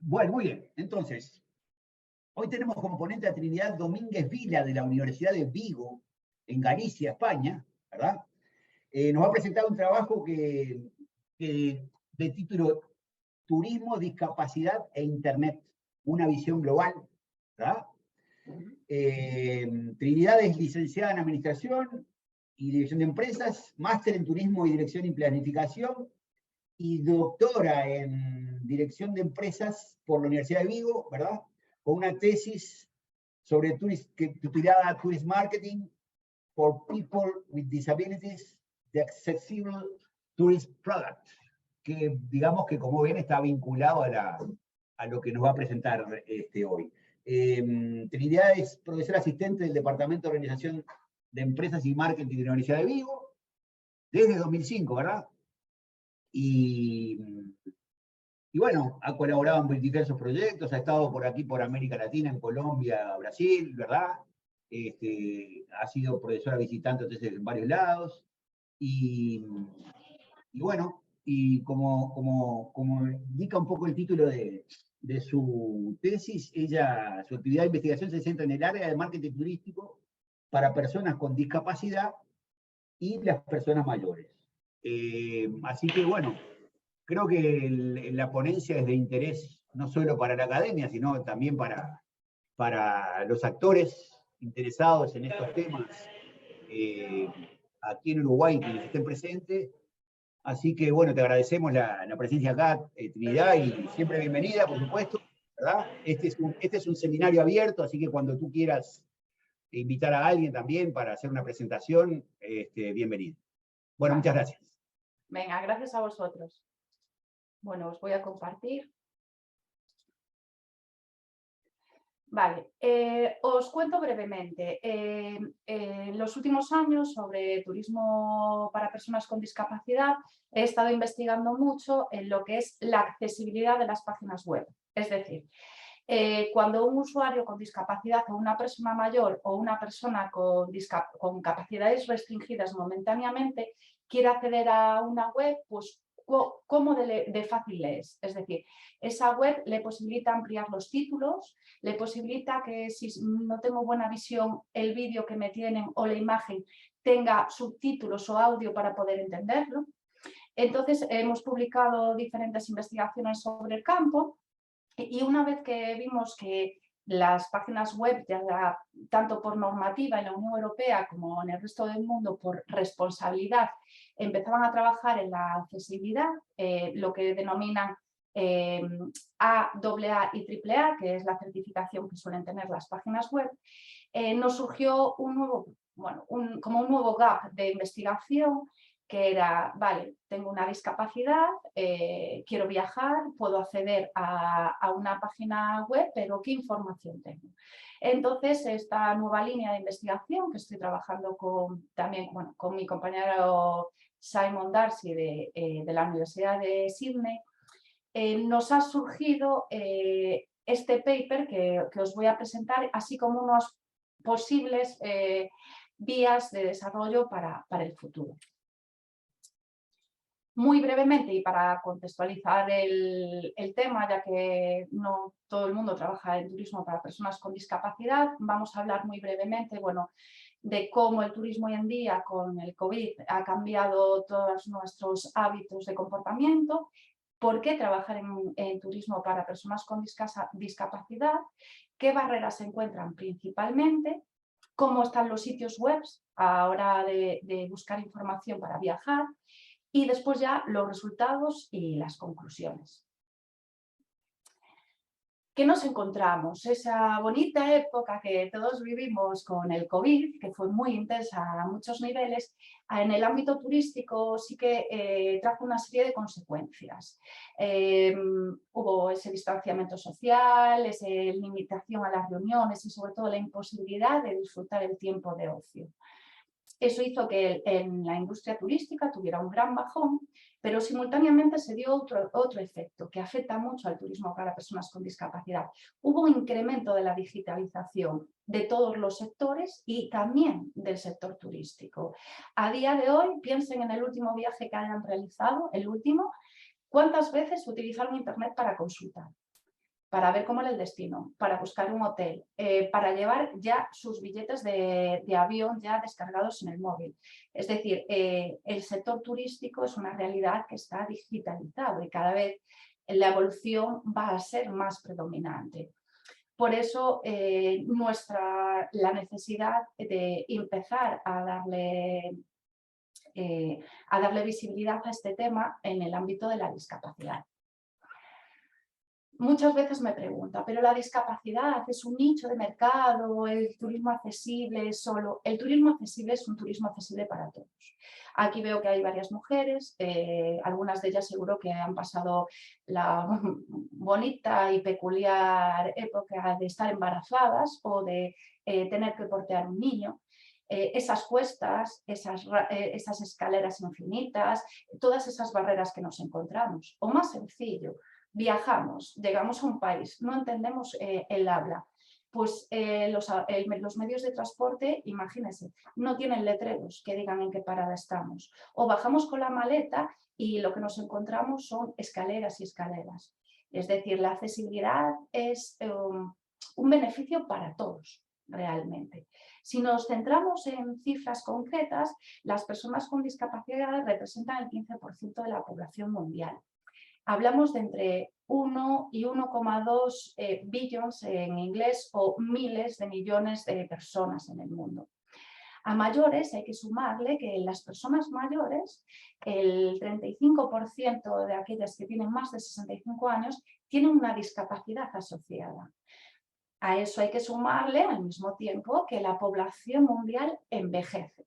Bueno, muy bien. Entonces, hoy tenemos como ponente a Trinidad Domínguez Vila de la Universidad de Vigo, en Galicia, España, ¿verdad? Nos va a presentar un trabajo de título Turismo, Discapacidad e Internet, una visión global, ¿verdad? Trinidad es licenciada en Administración y Dirección de Empresas, máster en Turismo y Dirección y Planificación, y doctora en Dirección de Empresas por la Universidad de Vigo, ¿verdad? Con una tesis sobre titulada Tourist Marketing for People with Disabilities, the Accessible Tourist Product, que digamos que como ven está vinculado a lo que nos va a presentar hoy. Trinidad es profesora asistente del Departamento de Organización de Empresas y Marketing de la Universidad de Vigo desde 2005, ¿verdad? Y bueno, ha colaborado en diversos proyectos, ha estado por aquí, por América Latina, en Colombia, Brasil, ¿verdad? Ha sido profesora visitante entonces, en varios lados. Y bueno, y como indica un poco el título de su tesis, su actividad de investigación se centra en el área de marketing turístico para personas con discapacidad y las personas mayores. Así que bueno, creo que la ponencia es de interés no solo para la academia, sino también para los actores interesados en estos temas aquí en Uruguay, quienes estén presentes. Así que bueno, te agradecemos la presencia acá, Trinidad, y siempre bienvenida, por supuesto, ¿verdad? Este es un seminario abierto, así que cuando tú quieras invitar a alguien también para hacer una presentación, bienvenido. Bueno, muchas gracias. Venga, gracias a vosotros. Bueno, os voy a compartir. Vale, os cuento brevemente. En los últimos años sobre turismo para personas con discapacidad he estado investigando mucho en lo que es la accesibilidad de las páginas web. Es decir, cuando un usuario con discapacidad o una persona mayor o una persona con capacidades restringidas momentáneamente quiere acceder a una web, pues ¿cómo de fácil le es? Es decir, esa web le posibilita ampliar los títulos, le posibilita que si no tengo buena visión, el vídeo que me tienen o la imagen tenga subtítulos o audio para poder entenderlo. Entonces, hemos publicado diferentes investigaciones sobre el campo y una vez que vimos que las páginas web, ya tanto por normativa en la Unión Europea como en el resto del mundo por responsabilidad, empezaban a trabajar en la accesibilidad, lo que denominan AAA y AAA, que es la certificación que suelen tener las páginas web, nos surgió como un nuevo gap de investigación que era, vale, tengo una discapacidad, quiero viajar, puedo acceder a una página web, pero ¿qué información tengo? Entonces, esta nueva línea de investigación que estoy trabajando también con mi compañero Simon Darcy de la Universidad de Sydney, nos ha surgido este paper que os voy a presentar, así como unos posibles vías de desarrollo para el futuro. Muy brevemente y para contextualizar el tema, ya que no todo el mundo trabaja en turismo para personas con discapacidad, vamos a hablar muy brevemente de cómo el turismo hoy en día con el COVID ha cambiado todos nuestros hábitos de comportamiento, por qué trabajar en turismo para personas con discapacidad, qué barreras se encuentran principalmente, cómo están los sitios web a la hora de buscar información para viajar, y después ya los resultados y las conclusiones. ¿Qué nos encontramos? Esa bonita época que todos vivimos con el COVID, que fue muy intensa a muchos niveles, en el ámbito turístico sí que trajo una serie de consecuencias. Hubo ese distanciamiento social, esa limitación a las reuniones y sobre todo la imposibilidad de disfrutar el tiempo de ocio. Eso hizo que en la industria turística tuviera un gran bajón, pero simultáneamente se dio otro efecto que afecta mucho al turismo para personas con discapacidad. Hubo un incremento de la digitalización de todos los sectores y también del sector turístico. A día de hoy, piensen en el último viaje que hayan realizado, el último, ¿cuántas veces utilizaron Internet para consultar? para ver cómo era el destino, para buscar un hotel, para llevar ya sus billetes de avión ya descargados en el móvil. Es decir, el sector turístico es una realidad que está digitalizado y cada vez la evolución va a ser más predominante. Por eso la necesidad de empezar a darle visibilidad a este tema en el ámbito de la discapacidad. Muchas veces me preguntan, ¿pero la discapacidad es un nicho de mercado? ¿El turismo accesible es solo? El turismo accesible es un turismo accesible para todos. Aquí veo que hay varias mujeres, algunas de ellas seguro que han pasado la bonita y peculiar época de estar embarazadas o de tener que portear un niño. Esas cuestas, esas escaleras infinitas, todas esas barreras que nos encontramos. O más sencillo, viajamos, llegamos a un país, no entendemos el habla, pues los medios de transporte, imagínense, no tienen letreros que digan en qué parada estamos. O bajamos con la maleta y lo que nos encontramos son escaleras y escaleras. Es decir, la accesibilidad es un beneficio para todos, realmente. Si nos centramos en cifras concretas, las personas con discapacidad representan el 15% de la población mundial. Hablamos de entre 1 y 1,2 billions en inglés o miles de millones de personas en el mundo. A mayores hay que sumarle que en las personas mayores el 35% de aquellas que tienen más de 65 años tienen una discapacidad asociada. A eso hay que sumarle al mismo tiempo que la población mundial envejece.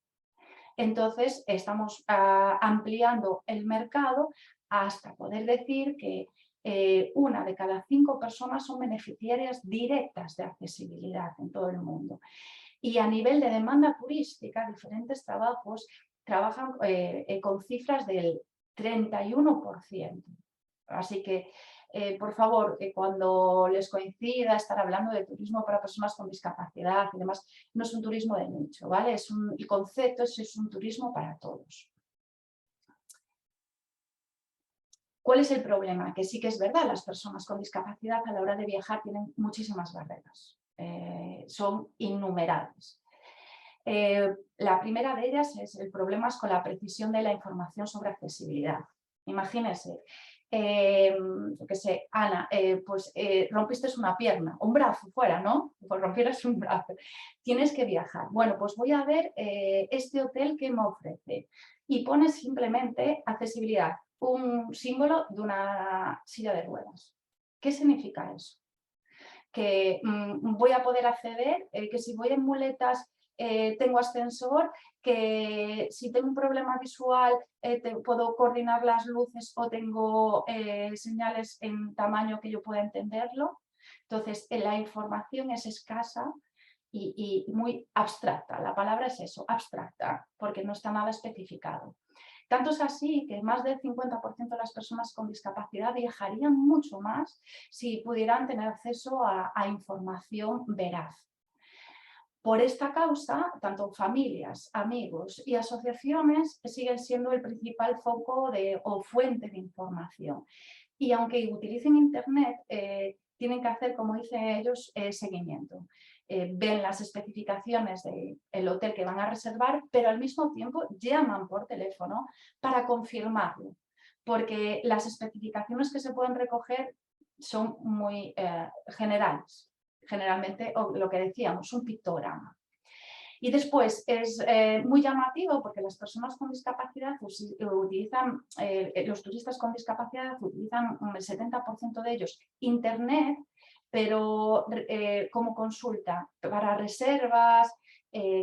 Entonces estamos ampliando el mercado hasta poder decir que 1 de cada 5 personas son beneficiarias directas de accesibilidad en todo el mundo. Y a nivel de demanda turística, diferentes trabajos trabajan con cifras del 31%. Así que, por favor, cuando les coincida estar hablando de turismo para personas con discapacidad y demás, no es un turismo de nicho, ¿vale? El concepto es un turismo para todos. ¿Cuál es el problema? Que sí que es verdad, las personas con discapacidad a la hora de viajar tienen muchísimas barreras, son innumerables. La primera de ellas es el problema con la precisión de la información sobre accesibilidad. Imagínense, yo qué sé, Ana, rompiste una pierna, un brazo fuera, ¿no? Pues rompieras un brazo, tienes que viajar. Bueno, pues voy a ver este hotel que me ofrece y pones simplemente accesibilidad, un símbolo de una silla de ruedas. ¿Qué significa eso? Que voy a poder acceder, que si voy en muletas tengo ascensor, que si tengo un problema visual puedo coordinar las luces o tengo señales en tamaño que yo pueda entenderlo. Entonces, la información es escasa y muy abstracta. La palabra es eso, abstracta, porque no está nada especificado. Tanto es así que más del 50% de las personas con discapacidad viajarían mucho más si pudieran tener acceso a información veraz. Por esta causa, tanto familias, amigos y asociaciones siguen siendo el principal foco o fuente de información. Y aunque utilicen Internet, tienen que hacer, como dicen ellos, seguimiento. Ven las especificaciones del hotel que van a reservar, pero al mismo tiempo llaman por teléfono para confirmarlo, porque las especificaciones que se pueden recoger son muy generales. Generalmente, lo que decíamos, un pictograma. Y después es muy llamativo porque las personas con discapacidad utilizan, los turistas con discapacidad utilizan el 70% de ellos Internet, pero como consulta para reservas,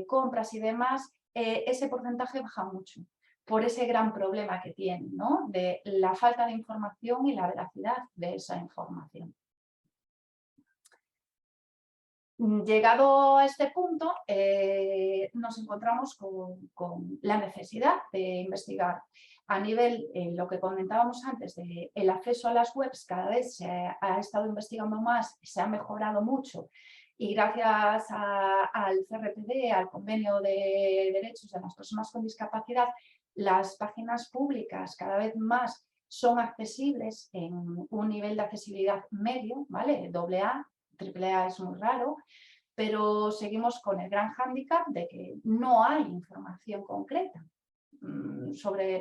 compras y demás, ese porcentaje baja mucho por ese gran problema que tienen, ¿no? De la falta de información y la veracidad de esa información. Llegado a este punto, nos encontramos con la necesidad de investigar a nivel, lo que comentábamos antes, del acceso a las webs. Cada vez se ha estado investigando más, se ha mejorado mucho y gracias al CRPD, al Convenio de Derechos de las Personas con Discapacidad, las páginas públicas cada vez más son accesibles en un nivel de accesibilidad medio, ¿vale? AA, AAA es muy raro, pero seguimos con el gran hándicap de que no hay información concreta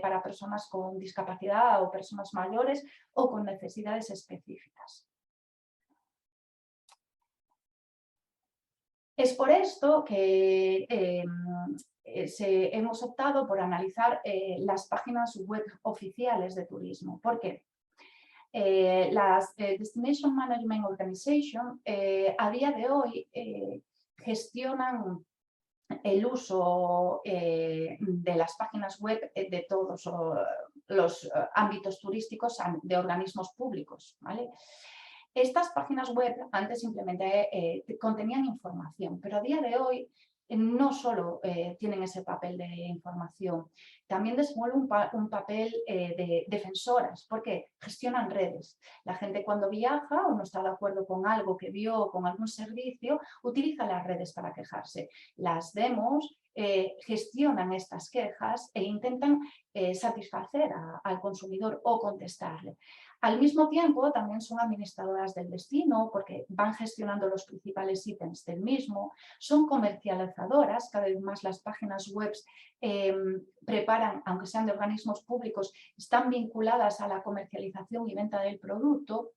para personas con discapacidad o personas mayores o con necesidades específicas. Es por esto que hemos optado por analizar las páginas web oficiales de turismo. ¿Por qué? Las Destination Management Organization a día de hoy gestionan el uso de las páginas web de todos los ámbitos turísticos de organismos públicos, ¿vale? Estas páginas web antes simplemente contenían información, pero a día de hoy no solo tienen ese papel de información, también desenvuelven un papel de defensoras, porque gestionan redes. La gente cuando viaja o no está de acuerdo con algo que vio o con algún servicio, utiliza las redes para quejarse. Las demos gestionan estas quejas e intentan satisfacer al consumidor o contestarle. Al mismo tiempo, también son administradoras del destino porque van gestionando los principales ítems del mismo, son comercializadoras, cada vez más las páginas web preparan, aunque sean de organismos públicos, están vinculadas a la comercialización y venta del producto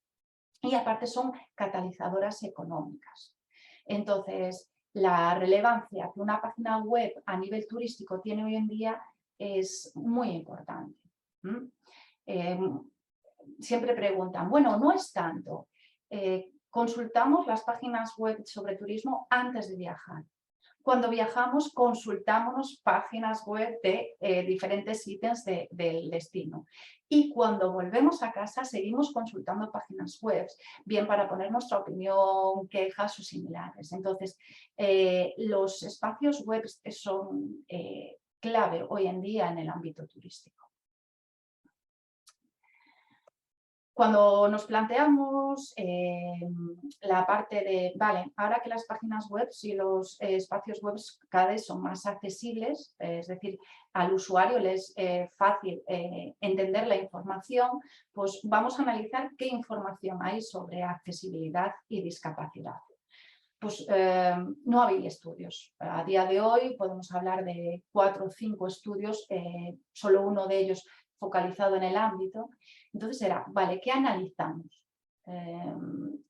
y aparte son catalizadoras económicas. Entonces, la relevancia que una página web a nivel turístico tiene hoy en día es muy importante. Siempre preguntan, bueno, no es tanto. Consultamos las páginas web sobre turismo antes de viajar. Cuando viajamos, consultamos páginas web de diferentes ítems del destino. Y cuando volvemos a casa, seguimos consultando páginas web, bien para poner nuestra opinión, quejas o similares. Entonces, los espacios web son clave hoy en día en el ámbito turístico. Cuando nos planteamos la parte de, vale, ahora que las páginas web y los espacios web cada vez son más accesibles, es decir, al usuario le es fácil entender la información, pues vamos a analizar qué información hay sobre accesibilidad y discapacidad. Pues no había estudios. A día de hoy podemos hablar de 4 o 5 estudios, solo uno de ellos focalizado en el ámbito. Entonces era, vale, ¿qué analizamos?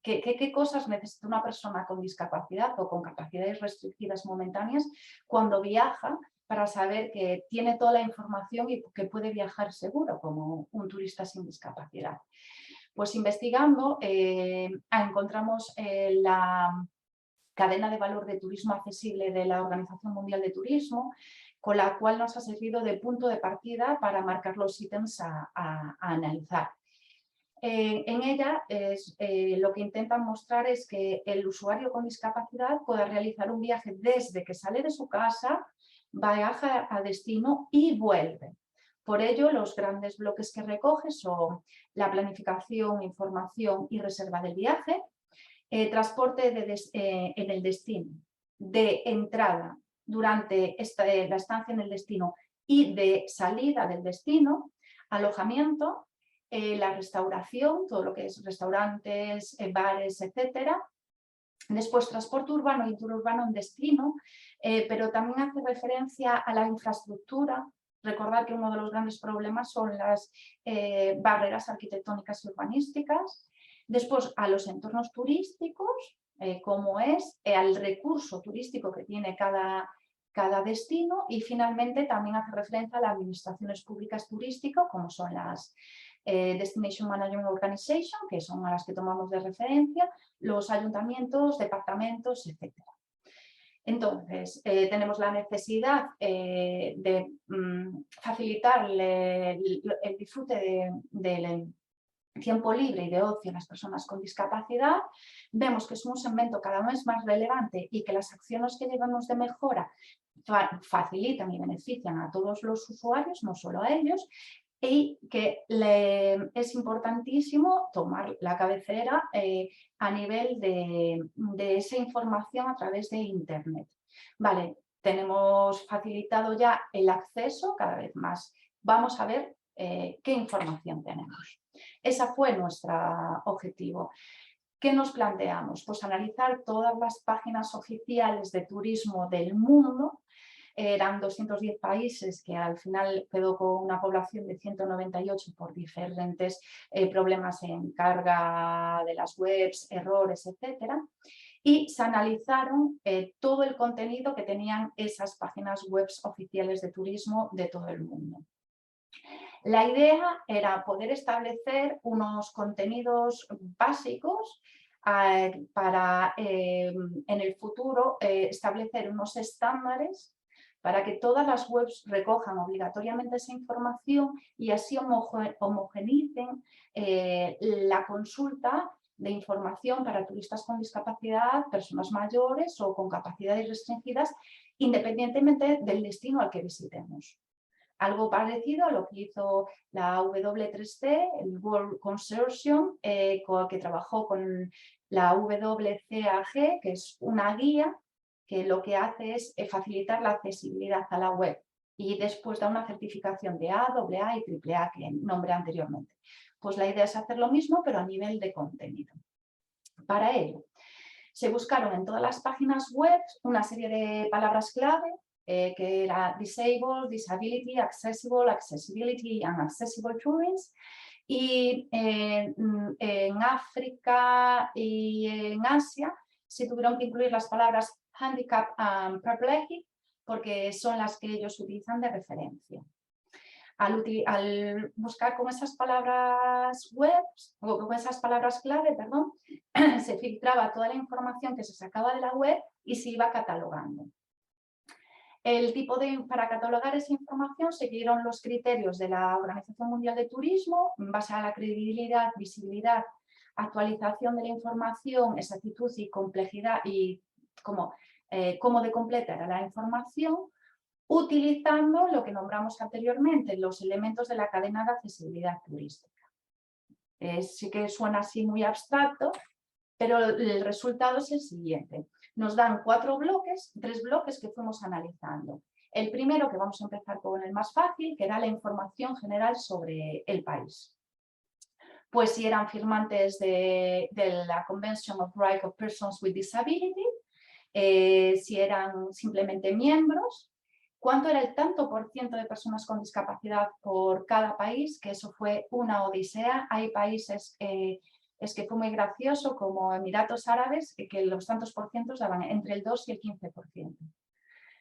¿Qué cosas necesita una persona con discapacidad o con capacidades restrictivas momentáneas cuando viaja para saber que tiene toda la información y que puede viajar seguro como un turista sin discapacidad? Pues investigando encontramos la cadena de valor de turismo accesible de la Organización Mundial de Turismo, con la cual nos ha servido de punto de partida para marcar los ítems a analizar. En ella lo que intentan mostrar es que el usuario con discapacidad pueda realizar un viaje desde que sale de su casa, viaja a destino y vuelve. Por ello, los grandes bloques que recoge son la planificación, información y reserva del viaje, transporte en el destino, de entrada durante la estancia en el destino y de salida del destino, alojamiento, la restauración, todo lo que es restaurantes, bares, etcétera. Después transporte urbano y interurbano en destino, pero también hace referencia a la infraestructura. Recordad que uno de los grandes problemas son las barreras arquitectónicas y urbanísticas. Después a los entornos turísticos, como es al recurso turístico que tiene cada destino, y finalmente también hace referencia a las administraciones públicas turísticas, como son las Destination Management Organization, que son a las que tomamos de referencia, los ayuntamientos, departamentos, etc. Entonces, tenemos la necesidad de facilitar el disfrute del tiempo libre y de ocio en las personas con discapacidad. Vemos que es un segmento cada vez más relevante y que las acciones que llevamos de mejora facilitan y benefician a todos los usuarios, no solo a ellos, y que es importantísimo tomar la cabecera a nivel de esa información a través de Internet. Vale, tenemos facilitado ya el acceso cada vez más. Vamos a ver qué información tenemos. Ese fue nuestro objetivo. ¿Qué nos planteamos? Pues analizar todas las páginas oficiales de turismo del mundo. Eran 210 países que al final quedó con una población de 198 por diferentes problemas en carga de las webs, errores, etcétera. Y se analizaron todo el contenido que tenían esas páginas web oficiales de turismo de todo el mundo. La idea era poder establecer unos contenidos básicos para en el futuro establecer unos estándares para que todas las webs recojan obligatoriamente esa información y así homogeneicen la consulta de información para turistas con discapacidad, personas mayores o con capacidades restringidas, independientemente del destino al que visitemos. Algo parecido a lo que hizo la W3C, el World Consortium, que trabajó con la WCAG, que es una guía que lo que hace es facilitar la accesibilidad a la web y después da una certificación de A, AA y AAA que nombré anteriormente. Pues la idea es hacer lo mismo, pero a nivel de contenido. Para ello, se buscaron en todas las páginas web una serie de palabras clave que era Disabled, Disability, Accessible, Accessibility and Accessible Tourism. Y en África y en Asia se tuvieron que incluir las palabras handicap and paraplegic porque son las que ellos utilizan de referencia. Al buscar con esas palabras web, o con esas palabras clave, perdón, se filtraba toda la información que se sacaba de la web y se iba catalogando. Para catalogar esa información siguieron los criterios de la Organización Mundial de Turismo en base a la credibilidad, visibilidad, actualización de la información, exactitud y complejidad y cómo de completa era la información, utilizando lo que nombramos anteriormente, los elementos de la cadena de accesibilidad turística. Sí que suena así muy abstracto, pero el resultado es el siguiente. Nos dan 3 bloques que fuimos analizando. El primero, que vamos a empezar con el más fácil, que era la información general sobre el país. Pues si eran firmantes de la Convention of Rights of Persons with Disability, si eran simplemente miembros, cuánto era el tanto por ciento de personas con discapacidad por cada país, que eso fue una odisea. Hay países, es que fue muy gracioso, como Emiratos Árabes, que los tantos por cientos daban entre el 2 y el 15%.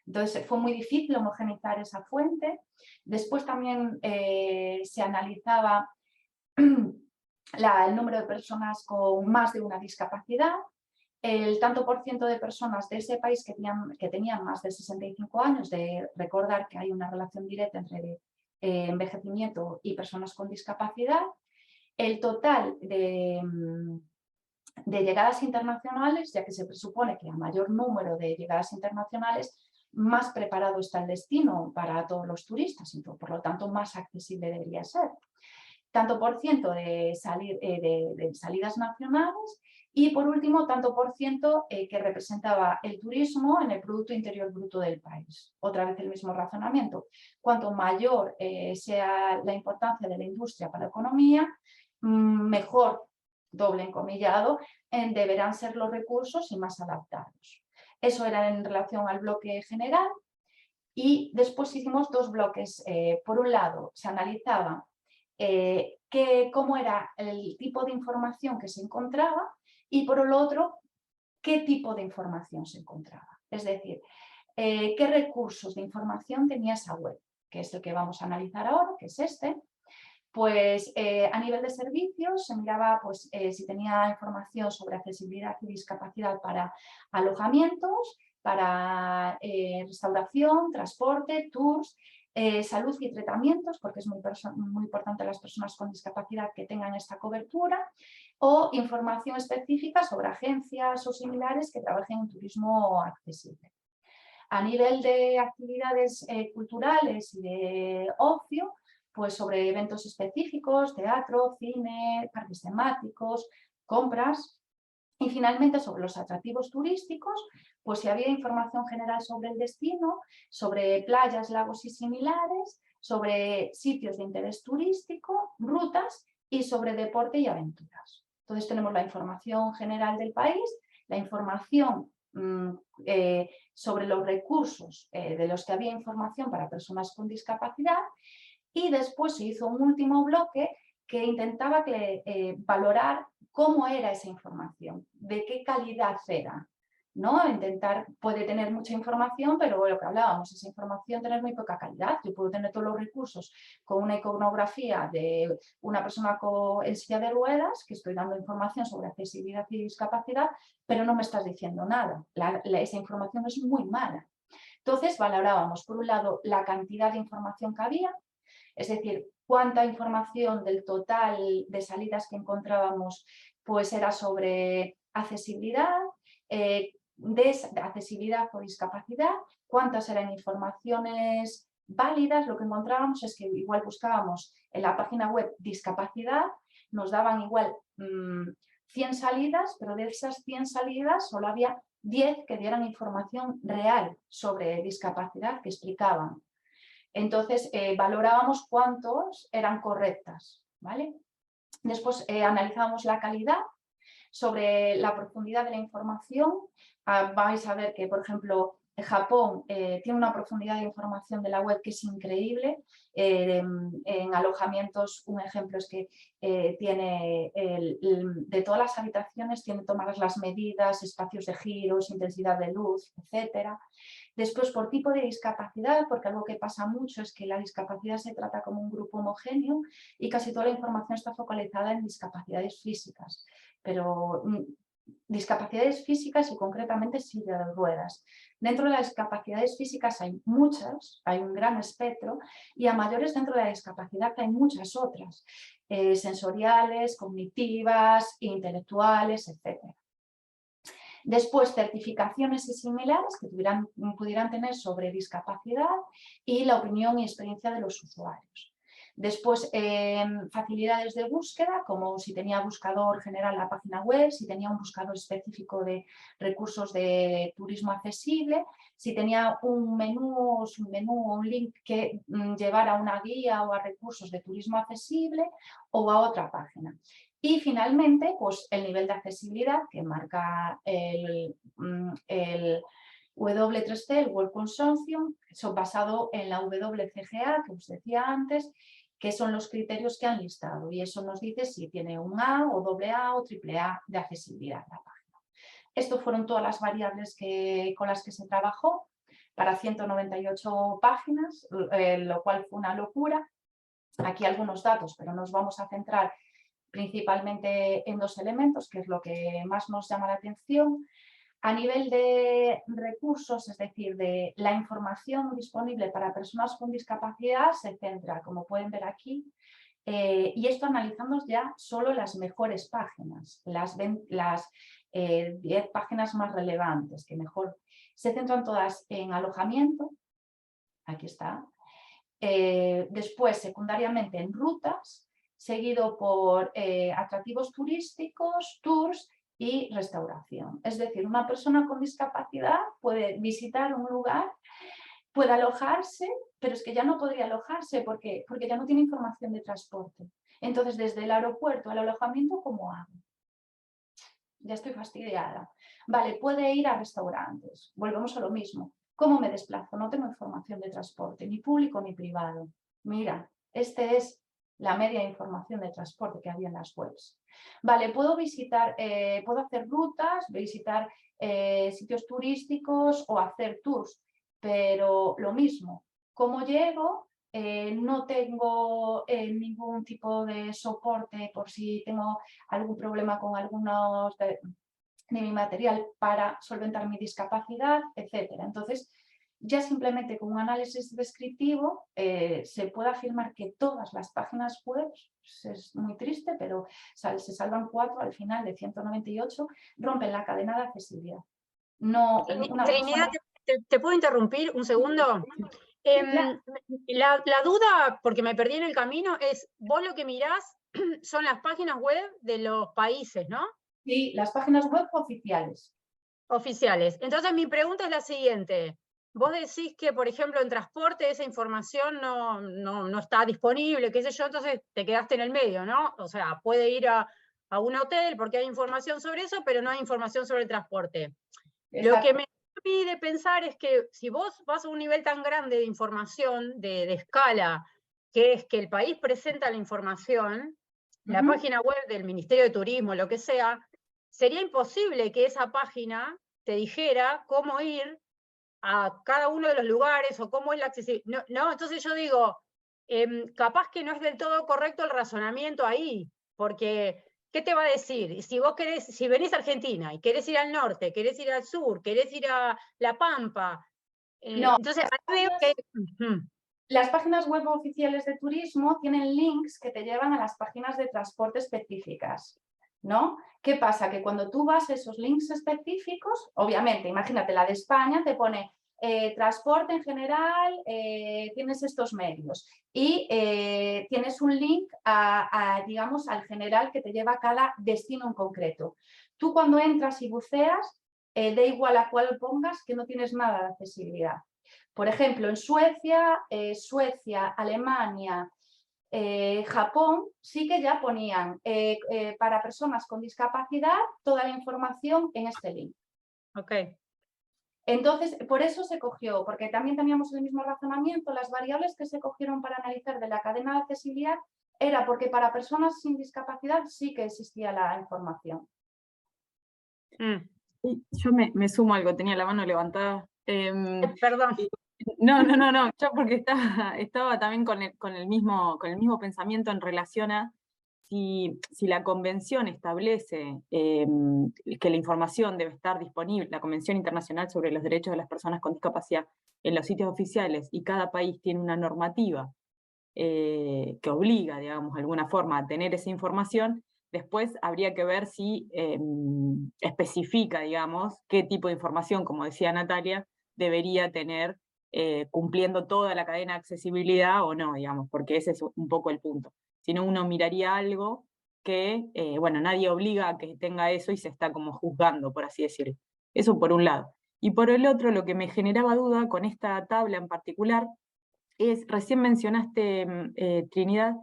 Entonces fue muy difícil homogeneizar esa fuente. Después también se analizaba el número de personas con más de una discapacidad, el tanto por ciento de personas de ese país que tenían más de 65 años, de recordar que hay una relación directa entre envejecimiento y personas con discapacidad, el total de llegadas internacionales, ya que se presupone que a mayor número de llegadas internacionales, más preparado está el destino para todos los turistas, y por lo tanto más accesible debería ser. Tanto por ciento de salidas nacionales y por último tanto por ciento que representaba el turismo en el Producto Interior Bruto del país. Otra vez el mismo razonamiento. Cuanto mayor sea la importancia de la industria para la economía, mejor, doble encomillado, deberán ser los recursos y más adaptados. Eso era en relación al bloque general y después hicimos 2 bloques. Por un lado se analizaba cómo era el tipo de información que se encontraba y por el otro, qué tipo de información se encontraba. Es decir, qué recursos de información tenía esa web, que es el que vamos a analizar ahora, que es este. Pues a nivel de servicios se miraba pues, si tenía información sobre accesibilidad y discapacidad para alojamientos, para restauración, transporte, tours, salud y tratamientos, porque es muy importante a las personas con discapacidad que tengan esta cobertura, o información específica sobre agencias o similares que trabajen en turismo accesible. A nivel de actividades culturales y de ocio, pues sobre eventos específicos, teatro, cine, parques temáticos, compras. Y finalmente sobre los atractivos turísticos, pues si había información general sobre el destino, sobre playas, lagos y similares, sobre sitios de interés turístico, rutas y sobre deporte y aventuras. Entonces tenemos la información general del país, la información sobre los recursos de los que había información para personas con discapacidad, y después se hizo un último bloque que intentaba valorar cómo era esa información, de qué calidad era, ¿no? Puede tener mucha información, pero lo que hablábamos, esa información tener muy poca calidad. Yo puedo tener todos los recursos con una iconografía de una persona en silla de ruedas, que estoy dando información sobre accesibilidad y discapacidad, pero no me estás diciendo nada. Esa información es muy mala. Entonces valorábamos, por un lado, la cantidad de información que había, es decir, cuánta información del total de salidas que encontrábamos pues era sobre accesibilidad, de accesibilidad o discapacidad, cuántas eran informaciones válidas. Lo que encontrábamos es que igual buscábamos en la página web discapacidad, nos daban igual 100 salidas, pero de esas 100 salidas solo había 10 que dieran información real sobre discapacidad, que explicaban. Entonces, valorábamos cuántos eran correctas, ¿vale? Después analizábamos la calidad. Sobre la profundidad de la información, vais a ver que, por ejemplo, Japón tiene una profundidad de información de la web que es increíble. En alojamientos, un ejemplo es que tiene de todas las habitaciones, tiene tomadas las medidas, espacios de giros, intensidad de luz, etcétera. Después, por tipo de discapacidad, porque algo que pasa mucho es que la discapacidad se trata como un grupo homogéneo y casi toda la información está focalizada en discapacidades físicas, pero discapacidades físicas y concretamente silla de ruedas. Dentro de las discapacidades físicas hay muchas, hay un gran espectro, y a mayores dentro de la discapacidad hay muchas otras, sensoriales, cognitivas, intelectuales, etc. Después, certificaciones y similares que pudieran tener sobre discapacidad y la opinión y experiencia de los usuarios. Después, facilidades de búsqueda, como si tenía buscador general la página web, si tenía un buscador específico de recursos de turismo accesible, si tenía un menú o un link que llevara a una guía o a recursos de turismo accesible o a otra página. Y finalmente, pues el nivel de accesibilidad que marca el W3C, el World Consortium, basado en la WCGA, que os decía antes, que son los criterios que han listado. Y eso nos dice si tiene un A o AA o AAA de accesibilidad la página. Estas fueron todas las variables con las que se trabajó para 198 páginas, lo cual fue una locura. Aquí algunos datos, pero nos vamos a centrar principalmente en dos elementos, que es lo que más nos llama la atención. A nivel de recursos, es decir, de la información disponible para personas con discapacidad, se centra, como pueden ver aquí, y esto analizando ya solo las mejores páginas, las 10 páginas más relevantes, que mejor se centran todas en alojamiento, aquí está. Después, secundariamente, en rutas, seguido por atractivos turísticos, tours y restauración. Es decir, una persona con discapacidad puede visitar un lugar, puede alojarse, pero es que ya no podría alojarse porque ya no tiene información de transporte. Entonces, desde el aeropuerto al alojamiento, ¿cómo hago? Ya estoy fastidiada. Vale, puede ir a restaurantes. Volvemos a lo mismo. ¿Cómo me desplazo? No tengo información de transporte, ni público ni privado. Mira, esta es la media de información de transporte que había en las webs. Vale, puedo hacer rutas, visitar sitios turísticos o hacer tours, pero lo mismo. ¿Cómo llego? No tengo ningún tipo de soporte por si tengo algún problema con algunos de mi material para solventar mi discapacidad, etc. Entonces, ya simplemente con un análisis descriptivo se puede afirmar que todas las páginas web, es muy triste, pero se salvan 4 al final de 198, rompen la cadena de accesibilidad. No, Trinidad, ¿te puedo interrumpir un segundo? La duda, porque me perdí en el camino, es, vos lo que mirás son las páginas web de los países, ¿no? Sí, las páginas web oficiales. Oficiales. Entonces mi pregunta es la siguiente. vos decís que, por ejemplo, en transporte esa información no está disponible, qué sé yo, entonces te quedaste en el medio, ¿no? O sea, puede ir a un hotel porque hay información sobre eso, pero no hay información sobre el transporte. Lo que Exacto. me pide pensar es que si vos vas a un nivel tan grande de información, de escala, que es que el país presenta la información, la Ujú. página web del Ministerio de Turismo, lo que sea, sería imposible que esa página te dijera cómo ir a cada uno de los lugares o cómo es la accesibilidad. No, entonces yo digo, capaz que no es del todo correcto el razonamiento ahí, porque ¿qué te va a decir? Si vos querés, si venís a Argentina y querés ir al norte, querés ir al sur, querés ir a La Pampa, No, entonces ahí veo que... las páginas web oficiales de turismo tienen links que te llevan a las páginas de transporte específicas, ¿no? ¿Qué pasa? Que cuando tú vas a esos links específicos, obviamente, imagínate, la de España te pone transporte en general, tienes estos medios y tienes un link digamos, al general que te lleva a cada destino en concreto. Tú cuando entras y buceas, da igual a cuál pongas, que no tienes nada de accesibilidad. Por ejemplo, en Suecia, Alemania, Japón, sí que ya ponían para personas con discapacidad toda la información en este link. Ok. Entonces, por eso se cogió, porque también teníamos el mismo razonamiento, las variables que se cogieron para analizar de la cadena de accesibilidad era porque para personas sin discapacidad sí que existía la información. Sí, yo me sumo algo, tenía la mano levantada. Perdón. No, yo porque estaba también con el mismo pensamiento en relación a si la convención establece que la información debe estar disponible, la Convención Internacional sobre los Derechos de las Personas con Discapacidad, en los sitios oficiales, y cada país tiene una normativa que obliga, digamos, de alguna forma a tener esa información, después habría que ver si especifica, digamos, qué tipo de información, como decía Natalia, debería tener cumpliendo toda la cadena de accesibilidad o no, digamos, porque ese es un poco el punto. Si no, uno miraría algo que, bueno, nadie obliga a que tenga eso y se está como juzgando, por así decirlo. Eso por un lado. Y por el otro, lo que me generaba duda con esta tabla en particular recién mencionaste, Trinidad,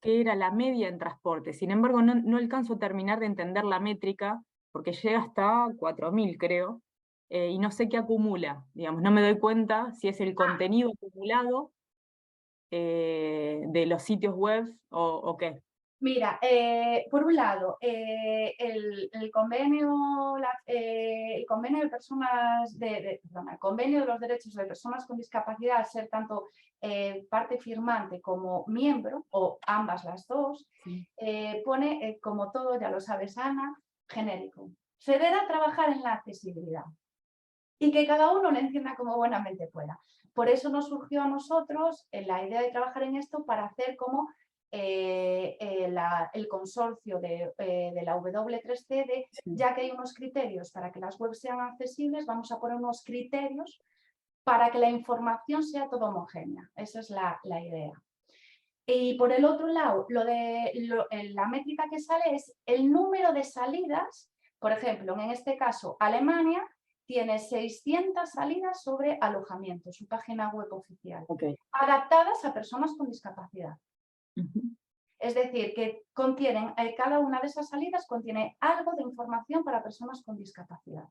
que era la media en transporte. Sin embargo, no alcanzo a terminar de entender la métrica, porque llega hasta 4.000, creo, y no sé qué acumula. Digamos, no me doy cuenta si es el contenido acumulado de los sitios web o qué. Mira, por un lado, el convenio de personas el convenio de los derechos de personas con discapacidad, al ser tanto parte firmante como miembro, o ambas las dos, Sí. pone, como todo, ya lo sabes, Ana, genérico. Se debe trabajar en la accesibilidad y que cada uno lo entienda como buenamente pueda. Por eso nos surgió a nosotros la idea de trabajar en esto para hacer como el consorcio de la W3C, ya que hay unos criterios para que las webs sean accesibles, vamos a poner unos criterios para que la información sea toda homogénea. Esa es la idea. Y por el otro lado, la métrica que sale es el número de salidas. Por ejemplo, en este caso, Alemania tiene 600 salidas sobre alojamiento, su página web oficial, adaptadas a personas con discapacidad. Es decir, que contienen, cada una de esas salidas contiene algo de información para personas con discapacidad.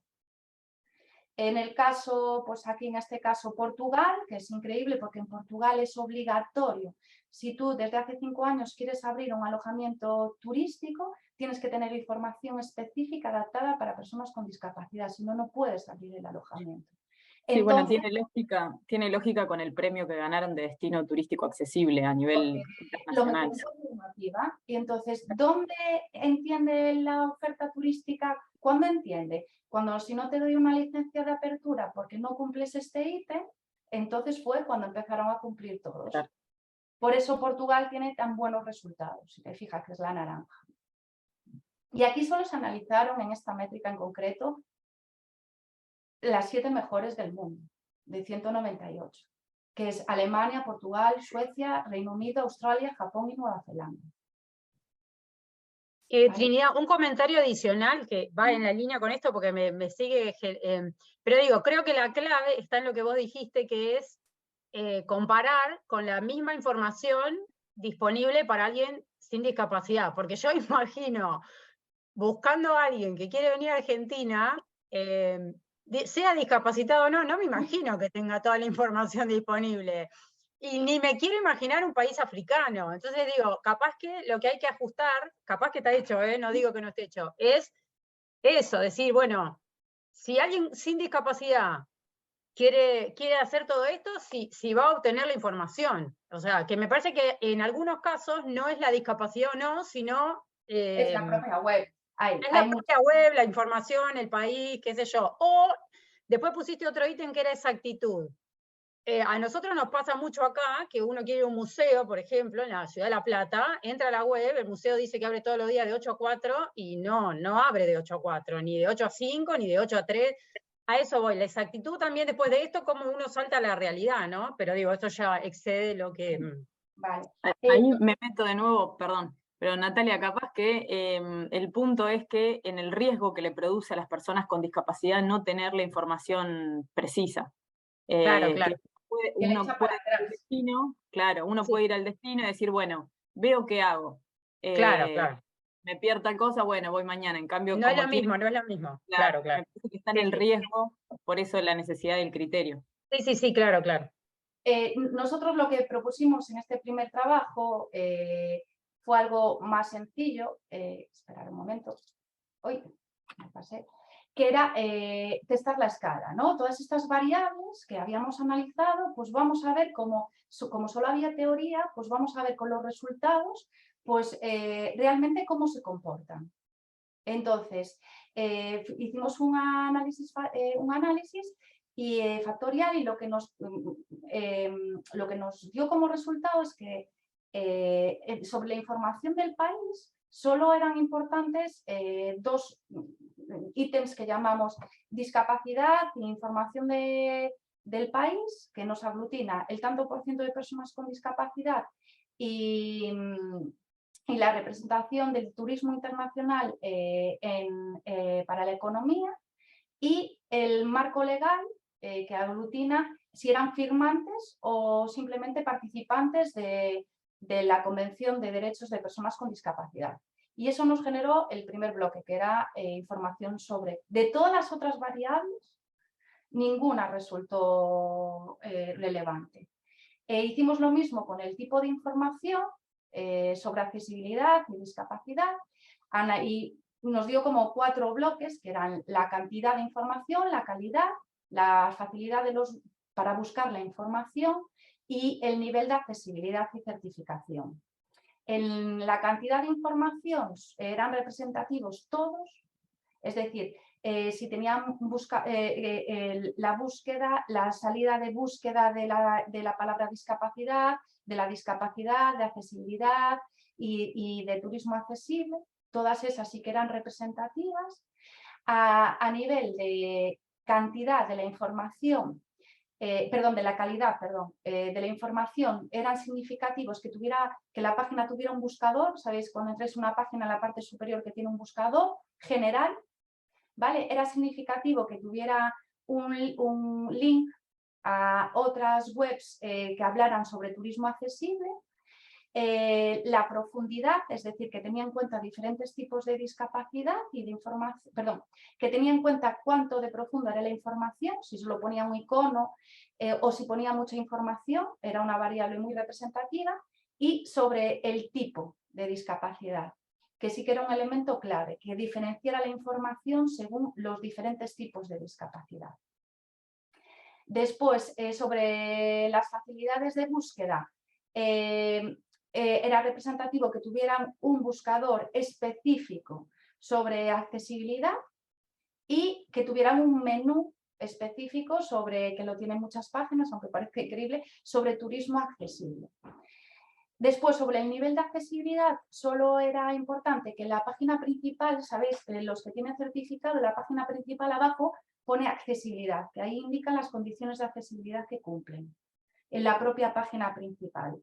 En el caso, pues aquí en este caso Portugal, que es increíble porque en Portugal es obligatorio. Si tú desde hace 5 años quieres abrir un alojamiento turístico, tienes que tener información específica adaptada para personas con discapacidad, si no, no puedes abrir el alojamiento. Sí, Entonces, bueno, tiene lógica con el premio que ganaron de destino turístico accesible a nivel lo internacional. metemos en normativa. Y entonces, ¿dónde entiende la oferta turística? ¿Cuándo entiende? Cuando si no te doy una licencia de apertura porque no cumples este ítem, entonces fue cuando empezaron a cumplir todos. Claro. Por eso Portugal tiene tan buenos resultados, si te fijas que es la naranja. Y aquí solo se analizaron en esta métrica en concreto las 7 mejores del mundo, de 198, que es Alemania, Portugal, Suecia, Reino Unido, Australia, Japón y Nueva Zelanda. Trinidad, un comentario adicional que va en la línea con esto porque me sigue, pero digo, creo que la clave está en lo que vos dijiste, que es comparar con la misma información disponible para alguien sin discapacidad, porque yo imagino, buscando a alguien que quiere venir a Argentina, sea discapacitado o no, no me imagino que tenga toda la información disponible. Y ni me quiero imaginar un país africano. Entonces digo, capaz que lo que hay que ajustar, capaz que está hecho, no digo que no esté hecho, es eso, decir, bueno, si alguien sin discapacidad quiere hacer todo esto, si va a obtener la información. O sea, que me parece que en algunos casos no es la discapacidad o no, sino... Es la propia web. Es la propia web, la información, el país, qué sé yo. O después pusiste otro ítem que era exactitud. A nosotros nos pasa mucho acá que uno quiere ir a un museo, por ejemplo, en la ciudad de La Plata, entra a la web, el museo dice que abre todos los días de 8 a 4 y no abre de 8 a 4, ni de 8 a 5, ni de 8 a 3. A eso voy. La exactitud también después de esto, como uno salta a la realidad, ¿no? Pero digo, esto ya excede lo que... Vale. Ahí me meto de nuevo, perdón, pero Natalia, capaz que el punto es que en el riesgo que le produce a las personas con discapacidad no tener la información precisa. Claro. Uno puede ir al destino, claro, uno puede ir al destino y decir, bueno, veo qué hago. Claro. Me pierdo tal cosa, bueno, voy mañana. En cambio, no es lo mismo. Claro. Me parece que está en el riesgo, por eso la necesidad del criterio. Sí, claro. Nosotros lo que propusimos en este primer trabajo fue algo más sencillo. Esperar un momento. Uy, me pasé. Que era testar la escala, ¿no? Todas estas variables que habíamos analizado, pues vamos a ver como solo había teoría, pues vamos a ver con los resultados, pues realmente cómo se comportan. Entonces, hicimos un análisis factorial y lo que nos dio como resultado es que sobre la información del país solo eran importantes dos ítems que llamamos discapacidad e información del país, que nos aglutina el tanto por ciento de personas con discapacidad y la representación del turismo internacional para la economía, y el marco legal que aglutina si eran firmantes o simplemente participantes de la Convención de Derechos de Personas con Discapacidad. Y eso nos generó el primer bloque, que era información sobre... De todas las otras variables, ninguna resultó relevante. Hicimos lo mismo con el tipo de información sobre accesibilidad y discapacidad, y nos dio como 4 bloques, que eran la cantidad de información, la calidad, la facilidad para buscar la información y el nivel de accesibilidad y certificación. En la cantidad de información eran representativos todos, es decir, si tenían la salida de búsqueda de la palabra discapacidad, de la discapacidad, de accesibilidad y de turismo accesible, todas esas sí que eran representativas. A nivel de cantidad de la información, de la calidad, de la información, eran significativos que la página tuviera un buscador. Sabéis, cuando entréis en una página en la parte superior que tiene un buscador general, ¿vale? Era significativo que tuviera un link a otras webs que hablaran sobre turismo accesible. La profundidad, es decir, que tenía en cuenta diferentes tipos de discapacidad y de información, que tenía en cuenta cuánto de profunda era la información, si solo ponía un icono o si ponía mucha información, era una variable muy representativa, y sobre el tipo de discapacidad, que sí que era un elemento clave, que diferenciara la información según los diferentes tipos de discapacidad. Después, sobre las facilidades de búsqueda, era representativo que tuvieran un buscador específico sobre accesibilidad y que tuvieran un menú específico que lo tienen muchas páginas, aunque parezca increíble, sobre turismo accesible. Después, sobre el nivel de accesibilidad, solo era importante que en la página principal, sabéis, los que tienen certificado, en la página principal abajo pone accesibilidad, que ahí indican las condiciones de accesibilidad que cumplen, en la propia página principal.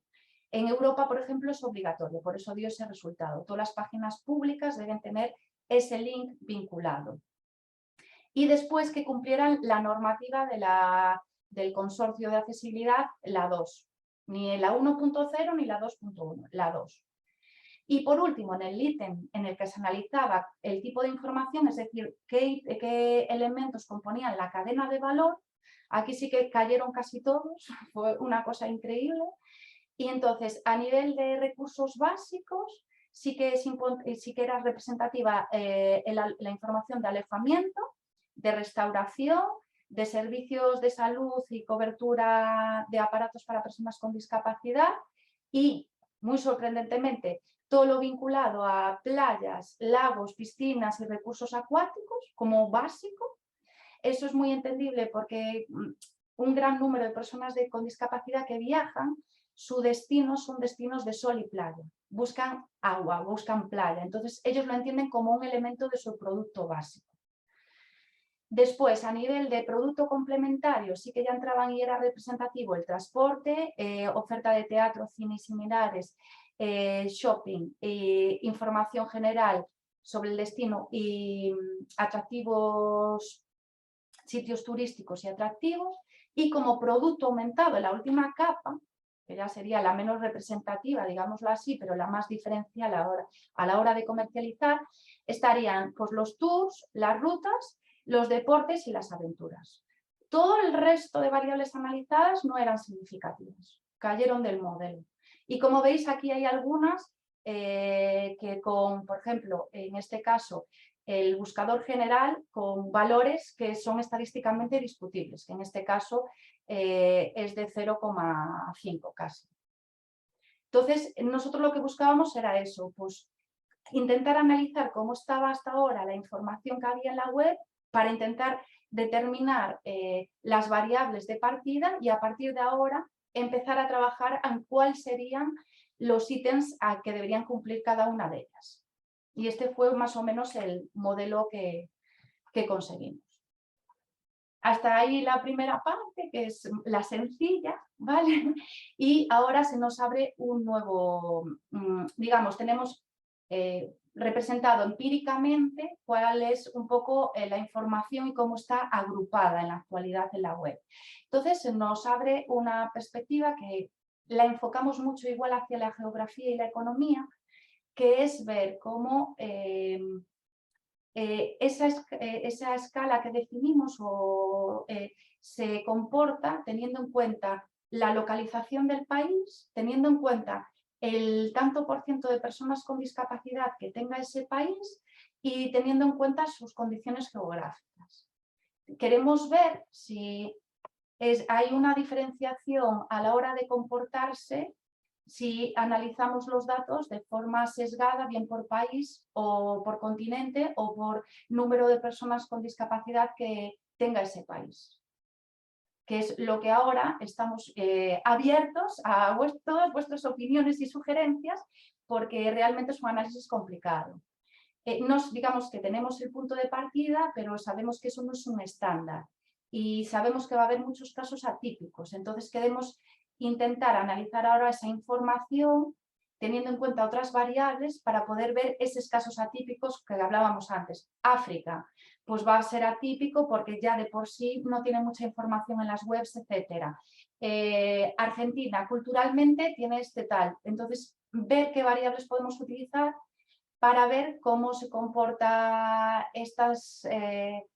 En Europa, por ejemplo, es obligatorio, por eso dio ese resultado. Todas las páginas públicas deben tener ese link vinculado. Y después que cumplieran la normativa del consorcio de accesibilidad, la 2. Ni la 1.0 ni la 2.1, la 2. Y por último, en el ítem en el que se analizaba el tipo de información, es decir, qué elementos componían la cadena de valor, aquí sí que cayeron casi todos, fue una cosa increíble. Y entonces, a nivel de recursos básicos, sí que era representativa la información de alojamiento, de restauración, de servicios de salud y cobertura de aparatos para personas con discapacidad y, muy sorprendentemente, todo lo vinculado a playas, lagos, piscinas y recursos acuáticos como básico. Eso es muy entendible porque un gran número de personas con discapacidad que viajan, su destino son destinos de sol y playa. Buscan agua, buscan playa. Entonces, ellos lo entienden como un elemento de su producto básico. Después, a nivel de producto complementario, sí que ya entraban y era representativo el transporte, oferta de teatro, cine y similares, shopping, información general sobre el destino y atractivos, sitios turísticos y atractivos. Y como producto aumentado en la última capa, que ya sería la menos representativa, digámoslo así, pero la más diferencial a la hora de comercializar, estarían pues, los tours, las rutas, los deportes y las aventuras. Todo el resto de variables analizadas no eran significativas, cayeron del modelo. Y como veis, aquí hay algunas que por ejemplo, en este caso, el buscador general con valores que son estadísticamente discutibles, que en este caso es de 0,5 casi. Entonces, nosotros lo que buscábamos era eso, pues intentar analizar cómo estaba hasta ahora la información que había en la web para intentar determinar las variables de partida y a partir de ahora empezar a trabajar en cuáles serían los ítems a que deberían cumplir cada una de ellas. Y este fue más o menos el modelo que conseguimos. Hasta ahí la primera parte, que es la sencilla, ¿vale? Y ahora se nos abre un nuevo, digamos, tenemos representado empíricamente cuál es un poco la información y cómo está agrupada en la actualidad en la web. Entonces se nos abre una perspectiva que la enfocamos mucho igual hacia la geografía y la economía, que es ver cómo esa escala que definimos se comporta teniendo en cuenta la localización del país, teniendo en cuenta el tanto por ciento de personas con discapacidad que tenga ese país y teniendo en cuenta sus condiciones geográficas. Queremos ver si hay una diferenciación a la hora de comportarse si analizamos los datos de forma sesgada, bien por país o por continente o por número de personas con discapacidad que tenga ese país. Que es lo que ahora estamos abiertos a todas vuestras opiniones y sugerencias, porque realmente es un análisis complicado. Digamos que tenemos el punto de partida, pero sabemos que eso no es un estándar y sabemos que va a haber muchos casos atípicos. Entonces queremos intentar analizar ahora esa información teniendo en cuenta otras variables para poder ver esos casos atípicos que hablábamos antes. África, pues va a ser atípico porque ya de por sí no tiene mucha información en las webs, etc. Argentina, culturalmente tiene este tal. Entonces, ver qué variables podemos utilizar para ver cómo se comporta este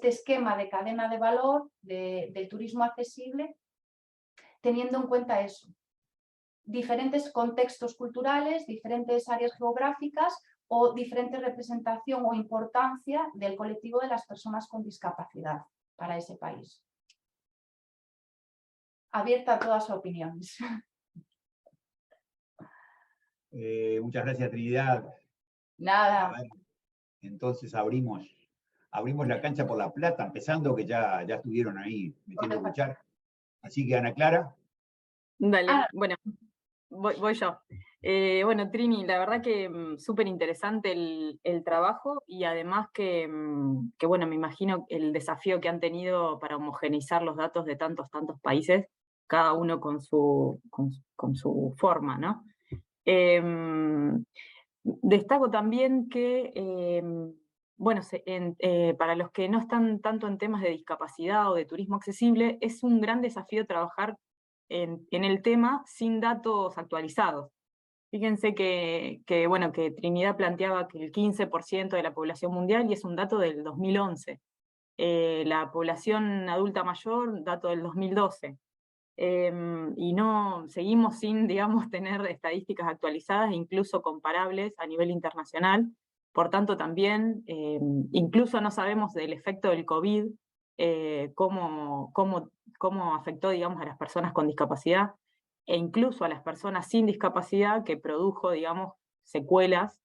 esquema de cadena de valor del turismo accesible, teniendo en cuenta eso. Diferentes contextos culturales, diferentes áreas geográficas o diferente representación o importancia del colectivo de las personas con discapacidad para ese país. Abierta a todas sus opiniones. Muchas gracias, Trinidad. Nada. Ver, entonces abrimos la cancha por La Plata, empezando que ya estuvieron ahí metiendo cuchara. Así que Ana Clara. Dale, bueno, voy yo. Bueno, Trini, la verdad que súper interesante el trabajo y además que, bueno, me imagino el desafío que han tenido para homogeneizar los datos de tantos países cada uno con su forma, ¿no? Destaco también que, bueno, para los que no están tanto en temas de discapacidad o de turismo accesible, es un gran desafío trabajar en el tema sin datos actualizados. Fíjense bueno, que Trinidad planteaba que el 15% de la población mundial, y es un dato del 2011. La población adulta mayor, dato del 2012. Y no, seguimos sin, digamos, tener estadísticas actualizadas, incluso comparables a nivel internacional. Por tanto, también, incluso no sabemos del efecto del COVID, cómo afectó, digamos, a las personas con discapacidad, e incluso a las personas sin discapacidad, que produjo, digamos, secuelas,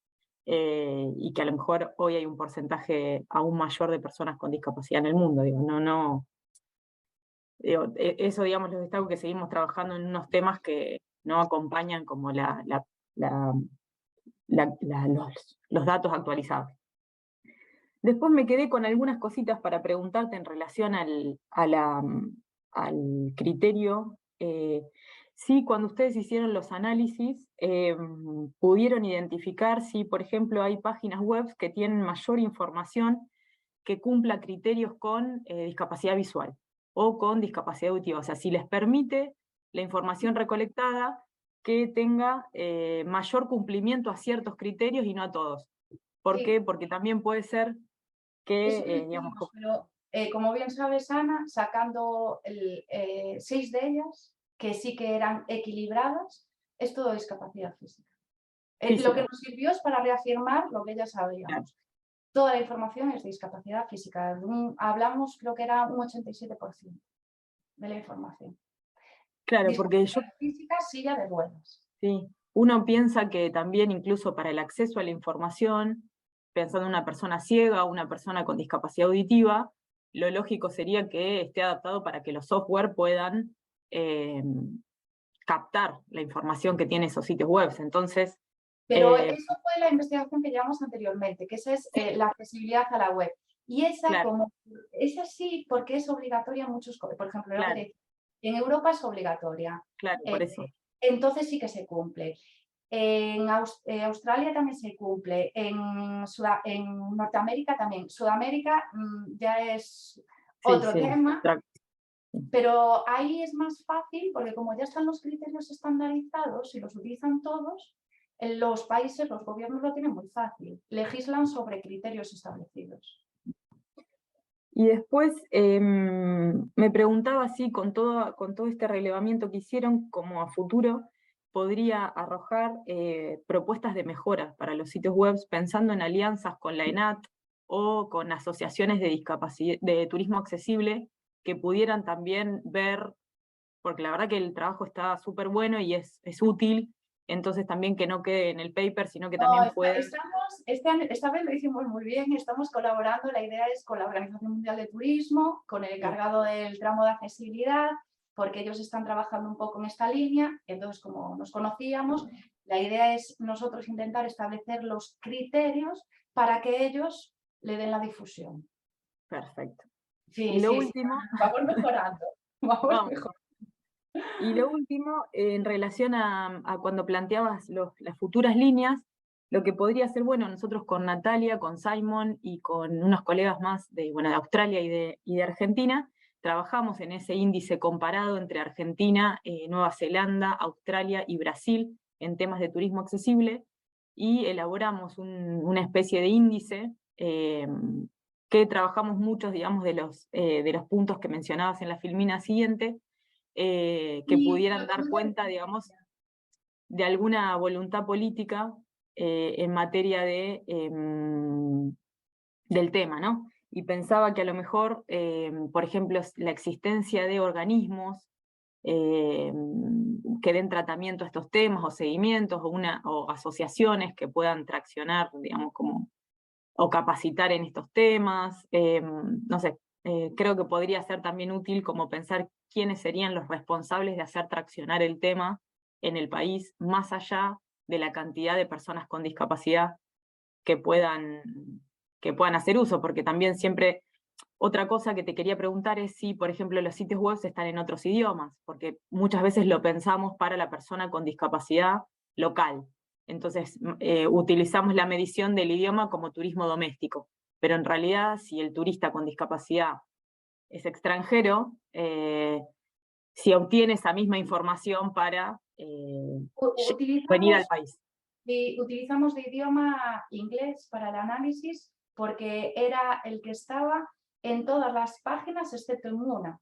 y que a lo mejor hoy hay un porcentaje aún mayor de personas con discapacidad en el mundo. Digo, eso, digamos, lo destaco, que seguimos trabajando en unos temas que no acompañan como los datos actualizados. Después me quedé con algunas cositas para preguntarte en relación al criterio. Sí, cuando ustedes hicieron los análisis, pudieron identificar si, por ejemplo, hay páginas web que tienen mayor información que cumpla criterios con discapacidad visual o con discapacidad auditiva. O sea, si les permite la información recolectada que tenga mayor cumplimiento a ciertos criterios y no a todos. ¿Por qué? Porque también puede ser que, digamos, pero como bien sabes, Ana, sacando 6 de ellas, que sí que eran equilibradas, es todo discapacidad física. Lo que nos sirvió es para reafirmar lo que ya sabíamos. Claro. Toda la información es de discapacidad física. Hablamos, creo que era un 87% de la información. Claro, porque física, silla de ruedas. Sí, uno piensa que también incluso para el acceso a la información, pensando en una persona ciega o una persona con discapacidad auditiva, lo lógico sería que esté adaptado para que los software puedan captar la información que tienen esos sitios web. Entonces, pero eso fue la investigación que llevamos anteriormente, que esa es la accesibilidad a la web. Y esa, claro, esa sí, porque es obligatoria en muchos, por ejemplo, claro, en Europa es obligatoria. Claro, por eso. Entonces sí que se cumple. En Australia también se cumple, en Norteamérica también. Sudamérica ya es otro tema, pero ahí es más fácil porque como ya están los criterios estandarizados y los utilizan todos, en los países, los gobiernos lo tienen muy fácil, legislan sobre criterios establecidos. Y después me preguntaba si con todo este relevamiento que hicieron, como a futuro, podría arrojar propuestas de mejora para los sitios web, pensando en alianzas con la ENAT o con asociaciones de turismo accesible, que pudieran también ver, porque la verdad que el trabajo está súper bueno y es útil, entonces también que no quede en el paper, sino que también puede... Esta vez lo hicimos muy bien, estamos colaborando, la idea es con la Organización Mundial de Turismo, con el encargado del tramo de accesibilidad, porque ellos están trabajando un poco en esta línea, entonces como nos conocíamos, la idea es nosotros intentar establecer los criterios para que ellos le den la difusión. Perfecto. Sí, y lo último... Vamos mejorando. Vamos mejorando. Y lo último, en relación a cuando planteabas las futuras líneas, lo que podría ser, bueno, nosotros con Natalia, con Simon y con unos colegas más de Australia y de Argentina, trabajamos en ese índice comparado entre Argentina, Nueva Zelanda, Australia y Brasil en temas de turismo accesible, y elaboramos una especie de índice que trabajamos muchos, digamos, de los puntos que mencionabas en la filmina siguiente, que pudieran dar cuenta, digamos, de alguna voluntad política en materia del tema, ¿no? Y pensaba que a lo mejor, por ejemplo, la existencia de organismos que den tratamiento a estos temas, o seguimientos, o asociaciones que puedan traccionar, digamos, o capacitar en estos temas, no sé, creo que podría ser también útil como pensar quiénes serían los responsables de hacer traccionar el tema en el país, más allá de la cantidad de personas con discapacidad que puedan hacer uso, porque también siempre, Otra cosa que te quería preguntar es si, por ejemplo, los sitios web están en otros idiomas, porque muchas veces lo pensamos para la persona con discapacidad local. Entonces, utilizamos la medición del idioma como turismo doméstico, pero en realidad, si el turista con discapacidad es extranjero, si obtiene esa misma información para venir al país. Utilizamos de idioma inglés para el análisis porque era el que estaba en todas las páginas excepto en una,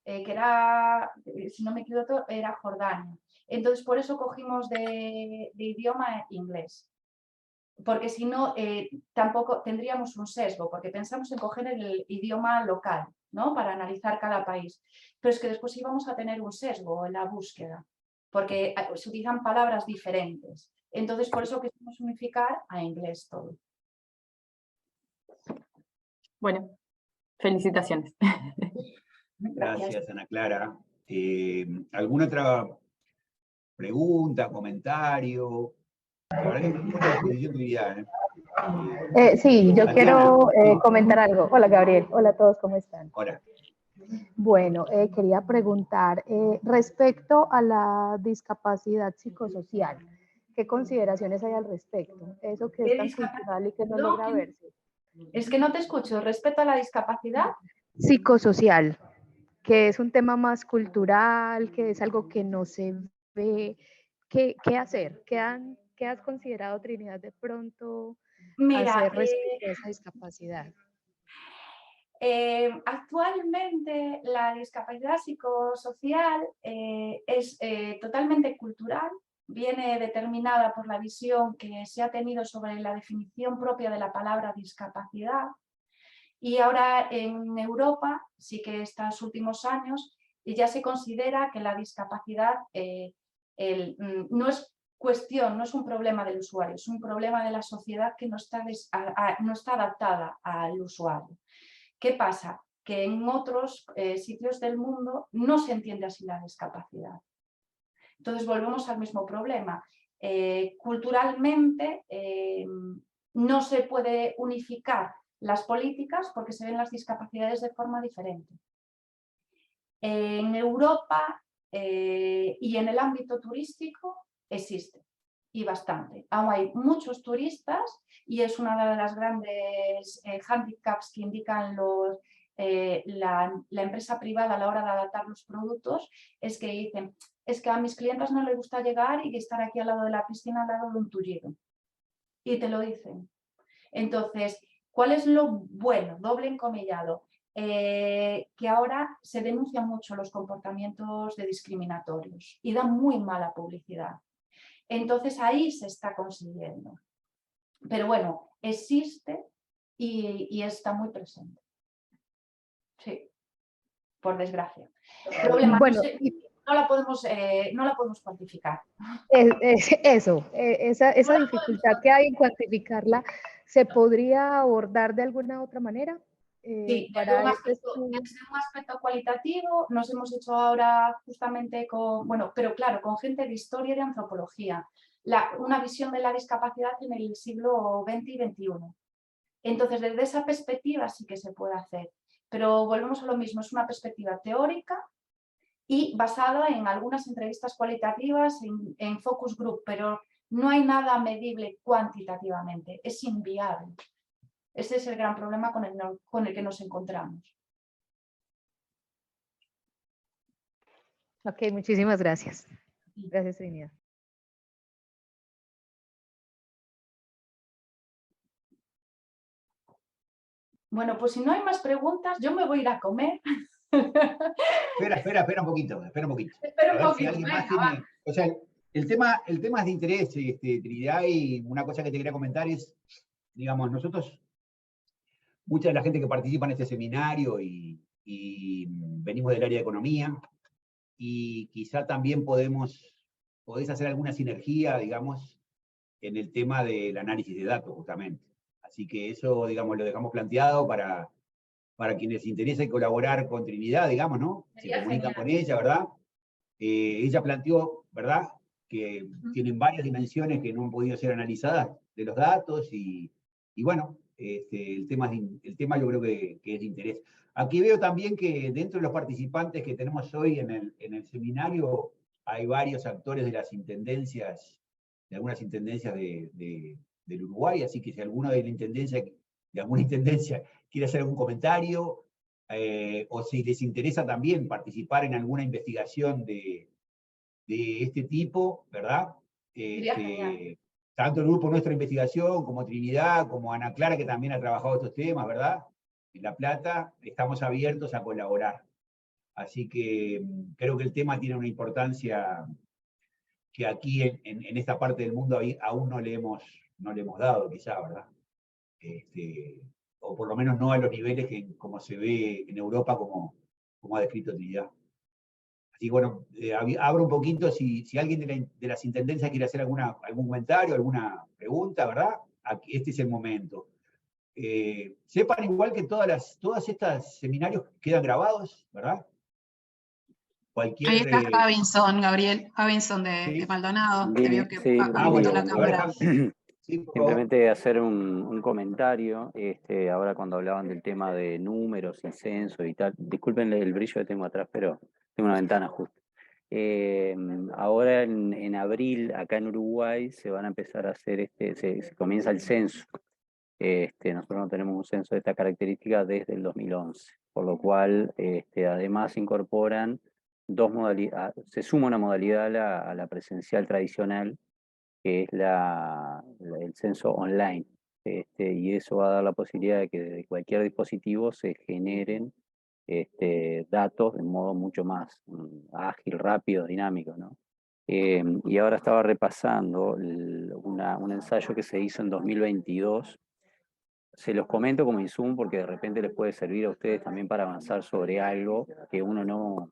que era, si no me equivoco, era Jordania. Entonces, por eso cogimos de idioma inglés. Porque si no, tampoco tendríamos un sesgo, porque pensamos en coger el idioma local, ¿no? Para analizar cada país. Pero es que después íbamos a tener un sesgo en la búsqueda, porque se utilizan palabras diferentes. Entonces, por eso quisimos unificar a inglés todo. Bueno, felicitaciones. Gracias, Ana Clara. ¿Alguna otra pregunta, comentario? La verdad que mucha disposición tuya, Sí, yo quiero comentar algo. Hola, Gabriel. Hola a todos, ¿cómo están? Hola. Bueno, quería preguntar respecto a la discapacidad psicosocial. ¿Qué consideraciones hay al respecto? Eso que es tan cultural y que no logra verse. Es que no te escucho. ¿Respecto a la discapacidad? Psicosocial, que es un tema más cultural, que es algo que no se ve. ¿Qué hacer? ¿Qué has considerado, Trinidad, de pronto hacer respecto a esa discapacidad? Actualmente la discapacidad psicosocial es totalmente cultural, viene determinada por la visión que se ha tenido sobre la definición propia de la palabra discapacidad, y ahora en Europa sí que estos últimos años ya se considera que la discapacidad no es cuestión, no es un problema del usuario, es un problema de la sociedad que no está adaptada al usuario. ¿Qué pasa? Que en otros sitios del mundo no se entiende así la discapacidad. Entonces volvemos al mismo problema. Culturalmente no se puede unificar las políticas porque se ven las discapacidades de forma diferente. En Europa y en el ámbito turístico existe, y bastante. Aún hay muchos turistas y es una de las grandes handicaps que indican la empresa privada a la hora de adaptar los productos, es que dicen, es que a mis clientes no les gusta llegar y estar aquí al lado de la piscina, al lado de un tullido. Y te lo dicen. Entonces, ¿cuál es lo bueno? Doble encomillado. Que ahora se denuncian mucho los comportamientos discriminatorios y dan muy mala publicidad. Entonces ahí se está consiguiendo. Pero bueno, existe y está muy presente. Sí, por desgracia. Problema, bueno, no la podemos cuantificar. Esa dificultad que hay en cuantificarla, ¿se podría abordar de alguna otra manera? Sí, desde un aspecto cualitativo nos hemos hecho ahora justamente con, bueno, pero claro, con gente de historia y de antropología, una visión de la discapacidad en el siglo XX y XXI. Entonces, desde esa perspectiva sí que se puede hacer, pero volvemos a lo mismo, es una perspectiva teórica y basada en algunas entrevistas cualitativas, en focus group, pero no hay nada medible cuantitativamente, es inviable. Ese es el gran problema con el que nos encontramos. Ok, muchísimas gracias. Gracias, Trinidad. Bueno, pues si no hay más preguntas, yo me voy a ir a comer. Espera un poquito. Espera un poquito. Si alguien más tiene, o sea, el tema es de interés, Trinidad, y una cosa que te quería comentar es, digamos, nosotros, mucha de la gente que participa en este seminario y venimos del área de economía, y quizá también podés hacer alguna sinergia, digamos, en el tema del análisis de datos, justamente. Así que eso, digamos, lo dejamos planteado para quienes interese colaborar con Trinidad, digamos, ¿no? Se comunican con ella, ¿verdad? Ella planteó, ¿verdad?, que tienen varias dimensiones que no han podido ser analizadas de los datos y bueno, el tema yo creo que es de interés. Aquí veo también que dentro de los participantes que tenemos hoy en el seminario, hay varios actores de las intendencias, de algunas intendencias del Uruguay, así que si alguno de alguna intendencia quiere hacer algún comentario, o si les interesa también participar en alguna investigación de este tipo, ¿verdad? Sería genial. Tanto el grupo Nuestra Investigación, como Trinidad, como Ana Clara, que también ha trabajado estos temas, ¿verdad? En La Plata, estamos abiertos a colaborar. Así que creo que el tema tiene una importancia que aquí en esta parte del mundo aún no le hemos dado, quizá, ¿verdad? O por lo menos no a los niveles como se ve en Europa, como ha descrito Trinidad. Así que bueno, abro un poquito si alguien de las intendencias quiere hacer algún comentario, alguna pregunta, ¿verdad? Aquí, este es el momento. Sepan igual que todas estas seminarios quedan grabados, ¿verdad? Ahí está Javinson, Gabriel, Javinson de Sí. Maldonado, que vio que Sí, habilitó la bueno, a ver, cámara. sí, por favor. simplemente hacer un comentario, ahora cuando hablaban del tema de números y censo y tal, disculpen el brillo que tengo atrás, pero tengo una ventana justo. Ahora en abril, acá en Uruguay, se van a empezar a hacer, se comienza el censo. Nosotros no tenemos un censo de esta característica desde el 2011, por lo cual además se incorporan dos modalidades, se suma una modalidad a la presencial tradicional, que es el censo online. Y eso va a dar la posibilidad de que desde cualquier dispositivo se generen datos de modo mucho más ágil, rápido, dinámico, ¿no? Y ahora estaba repasando un ensayo que se hizo en 2022. Se los comento como insumo porque de repente les puede servir a ustedes también para avanzar sobre algo que uno no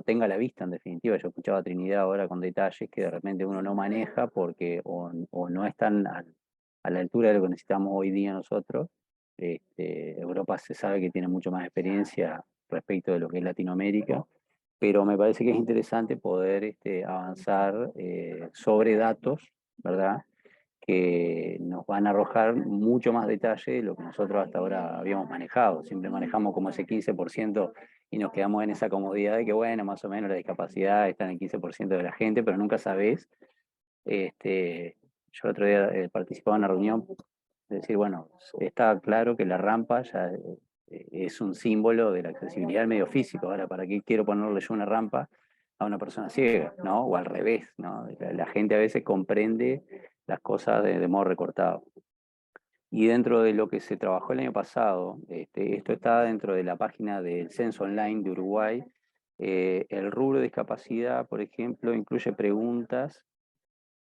tenga a la vista, en definitiva. Yo escuchaba a Trinidad ahora con detalles que de repente uno no maneja porque o no están a la altura de lo que necesitamos hoy día nosotros. Europa se sabe que tiene mucho más experiencia respecto de lo que es Latinoamérica, pero me parece que es interesante poder avanzar sobre datos, ¿verdad?, que nos van a arrojar mucho más detalle de lo que nosotros hasta ahora habíamos manejado. Siempre manejamos como ese 15% y nos quedamos en esa comodidad de que, bueno, más o menos la discapacidad está en el 15% de la gente, pero nunca sabés. Yo el otro día participaba en una reunión, de decir, bueno, está claro que la rampa ya es un símbolo de la accesibilidad al medio físico. Ahora, ¿para qué quiero ponerle yo una rampa a una persona ciega, ¿no? O al revés, ¿no? La gente a veces comprende las cosas de modo recortado. Y dentro de lo que se trabajó el año pasado, esto está dentro de la página del Censo Online de Uruguay. El rubro de discapacidad, por ejemplo, incluye preguntas,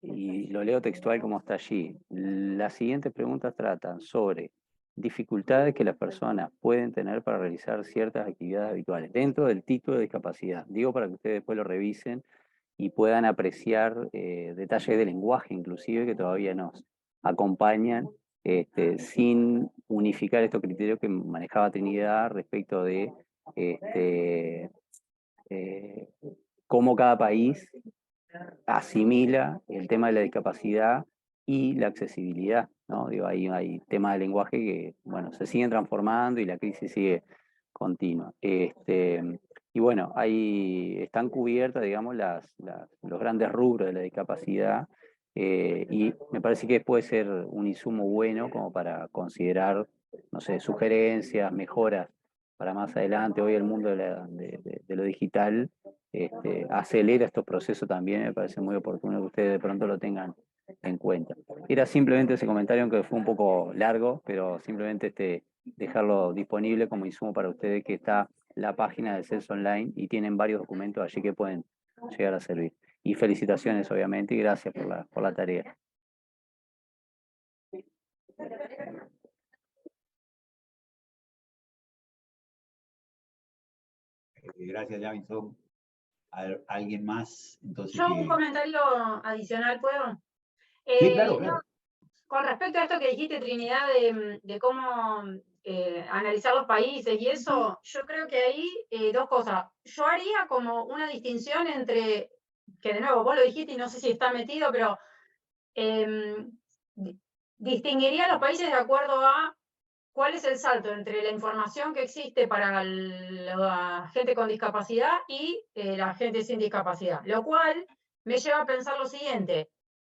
y lo leo textual como está allí. Las siguientes preguntas tratan sobre dificultades que las personas pueden tener para realizar ciertas actividades habituales, dentro del título de discapacidad. Digo para que ustedes después lo revisen y puedan apreciar detalles de lenguaje inclusive que todavía nos acompañan, sin unificar estos criterios que manejaba Trinidad respecto de cómo cada país asimila el tema de la discapacidad y la accesibilidad, ¿no? Digo, hay temas de lenguaje que, bueno, se siguen transformando y la crisis sigue continua. Y bueno, ahí están cubiertas, digamos, los grandes rubros de la discapacidad, y me parece que puede ser un insumo bueno como para considerar, no sé, sugerencias, mejoras para más adelante. Hoy el mundo de lo digital acelera estos procesos también, me parece muy oportuno que ustedes de pronto lo tengan en cuenta. Era simplemente ese comentario, aunque fue un poco largo, pero simplemente dejarlo disponible como insumo para ustedes, que está la página del Censo Online y tienen varios documentos allí que pueden llegar a servir. Y felicitaciones, obviamente, y gracias por la tarea. Gracias, Javinson. ¿Alguien más? Entonces, Yo un comentario adicional, ¿puedo? Sí, claro, claro. Con respecto a esto que dijiste, Trinidad, de cómo analizar los países y eso, yo creo que ahí dos cosas. Yo haría como una distinción entre, que de nuevo vos lo dijiste y no sé si está metido, pero distinguiría los países de acuerdo a cuál es el salto entre la información que existe para la gente con discapacidad y la gente sin discapacidad. Lo cual me lleva a pensar lo siguiente.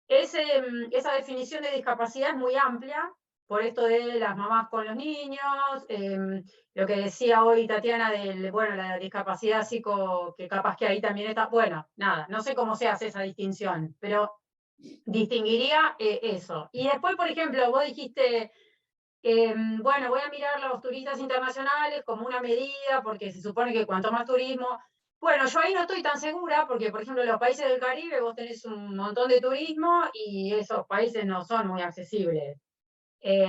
Esa definición de discapacidad es muy amplia, por esto de las mamás con los niños, lo que decía hoy Tatiana de la discapacidad psico, que capaz que ahí también está, bueno, nada, no sé cómo se hace esa distinción, pero distinguiría eso. Y después, por ejemplo, vos dijiste, bueno, voy a mirar los turistas internacionales como una medida, porque se supone que cuanto más turismo. Bueno, yo ahí no estoy tan segura, porque por ejemplo en los países del Caribe vos tenés un montón de turismo y esos países no son muy accesibles.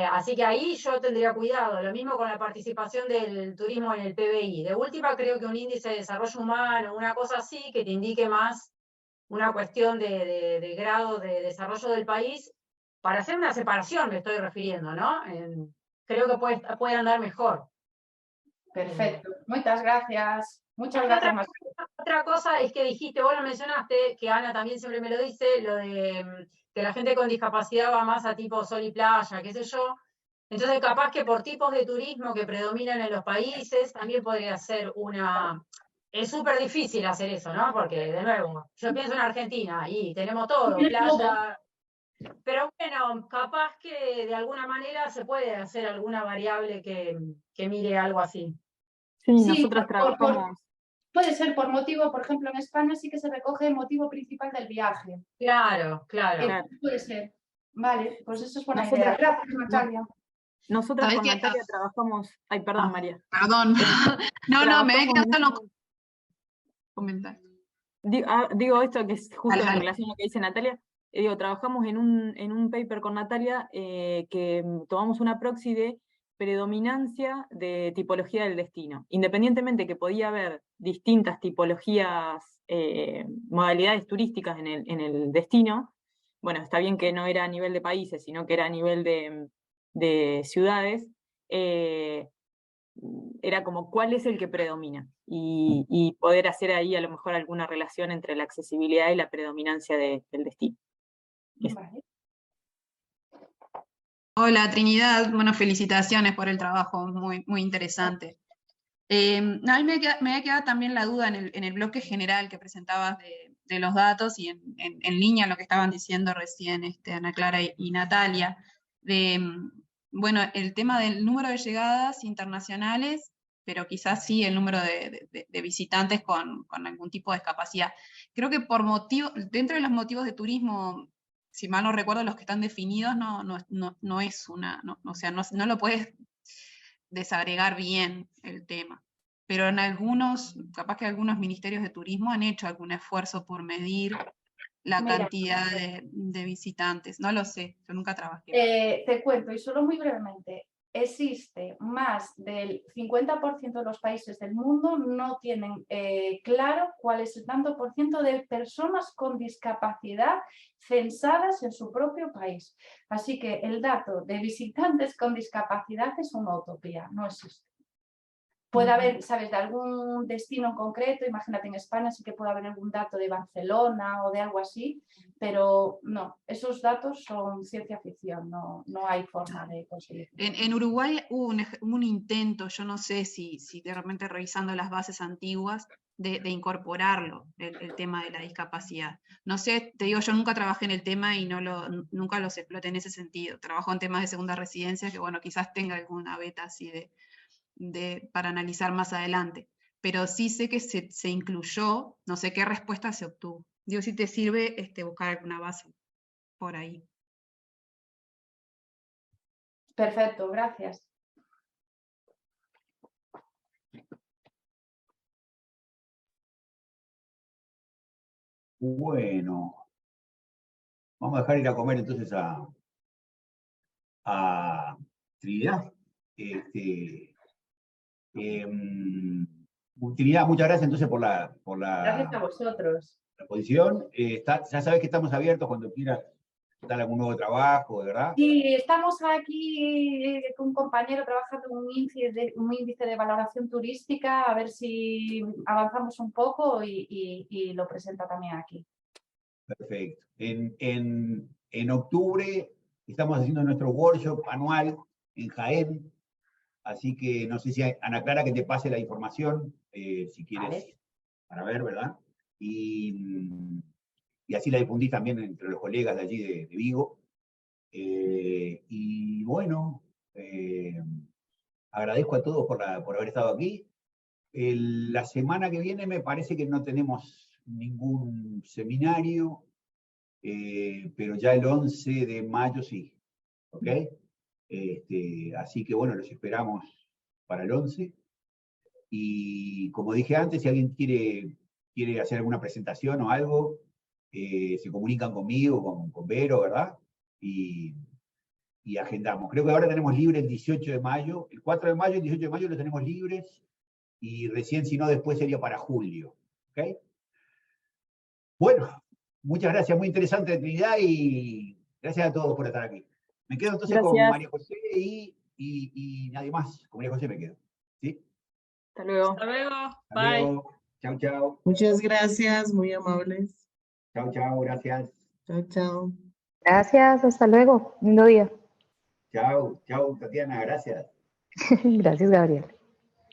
Así que ahí yo tendría cuidado. Lo mismo con la participación del turismo en el PBI. De última creo que un índice de desarrollo humano, una cosa así, que te indique más una cuestión de grado de desarrollo del país, para hacer una separación me estoy refiriendo, ¿no? Creo que puede andar mejor. Perfecto, muchas gracias. Muchas gracias. Otra cosa es que dijiste, vos lo mencionaste, que Ana también siempre me lo dice, lo de que la gente con discapacidad va más a tipo sol y playa, qué sé yo. Entonces capaz que por tipos de turismo que predominan en los países, también podría ser una... Es súper difícil hacer eso, ¿no? Porque, de nuevo, yo pienso en Argentina y tenemos todo, playa... Pero bueno, capaz que de alguna manera se puede hacer alguna variable que mire algo así. Sí, Sí, nosotros trabajamos. Puede ser por motivo, por ejemplo, en España sí que se recoge el motivo principal del viaje. Claro. Puede ser. Vale, pues eso es buena idea. Gracias, Natalia. Nosotras con Natalia trabajamos... Ay, perdón, María. Perdón. No, me he quedado en comentar. Digo esto que es justo Dale. en relación a lo que dice Natalia. Trabajamos en un paper con Natalia que tomamos una proxy de predominancia de tipología del destino. Independientemente que podía haber distintas tipologías, modalidades turísticas en el destino, bueno, está bien que no era a nivel de países, sino que era a nivel de ciudades, era como cuál es el que predomina y poder hacer ahí a lo mejor alguna relación entre la accesibilidad y la predominancia del destino. Vale. Hola Trinidad, bueno, felicitaciones por el trabajo, muy interesante. A mí me ha quedado también la duda en el bloque general que presentabas de los datos y en línea lo que estaban diciendo recién Ana Clara y Natalia, bueno, el tema del número de llegadas internacionales, pero quizás sí el número de visitantes con algún tipo de discapacidad. Creo que dentro de los motivos de turismo, si mal no recuerdo, los que están definidos no es una, o sea, no lo puedes desagregar bien el tema. Pero capaz que algunos ministerios de turismo han hecho algún esfuerzo por medir la cantidad de visitantes. No lo sé, yo nunca trabajé. Te cuento, y solo muy brevemente, existe más del 50% de los países del mundo no tienen claro cuál es el tanto por ciento de personas con discapacidad censadas en su propio país. Así que el dato de visitantes con discapacidad es una utopía, no existe. Puede haber, ¿sabes?, de algún destino en concreto, imagínate en España sí que puede haber algún dato de Barcelona o de algo así, pero no, esos datos son ciencia ficción, no hay forma de conseguirlo. En Uruguay hubo un intento, yo no sé si de repente revisando las bases antiguas, de incorporarlo, el tema de la discapacidad. No sé, te digo, yo nunca trabajé en el tema y nunca los exploté en ese sentido. Trabajo en temas de segunda residencia, que bueno, quizás tenga alguna beta así para analizar más adelante. Pero sí sé que se incluyó, no sé qué respuesta se obtuvo. Digo, si te sirve buscar alguna base por ahí. Perfecto, gracias. Bueno, vamos a dejar ir a comer entonces a Trinidad. Trinidad, muchas gracias entonces por Gracias a vosotros. la posición. Ya sabes que estamos abiertos cuando quieras dar algún nuevo trabajo, ¿verdad? Sí, estamos aquí con un compañero trabajando en un índice de valoración turística, a ver si avanzamos un poco y lo presenta también aquí. Perfecto. En octubre Estamos haciendo nuestro workshop anual en Jaén, así que no sé si Ana Clara que te pase la información, si quieres, Vale. para ver, ¿verdad? Y así la difundís también entre los colegas de allí de Vigo. Y bueno, agradezco a todos por haber estado aquí. La semana que viene me parece que no tenemos ningún seminario, pero ya el 11 de mayo sí, ¿ok? Así que bueno, los esperamos para el 11. Y como dije antes, si alguien quiere hacer alguna presentación o algo, se comunican conmigo, con Vero, ¿verdad? Y agendamos. Creo que ahora tenemos libre el 18 de mayo, el 4 de mayo y el 18 de mayo lo tenemos libres, y recién, si no, después sería para julio. ¿Ok? Bueno, muchas gracias, muy interesante Trinidad, y gracias a todos por estar aquí. Me quedo entonces con Gracias. María José y nadie más. Con María José me quedo. ¿Sí? Hasta luego. Hasta luego. Hasta Bye. luego. Chau, chau. Muchas gracias, muy amables. Chau, chau, gracias. Chao, chao. Gracias, hasta luego. Lindo día. Chau, chau, Tatiana, gracias. Gracias, Gabriel.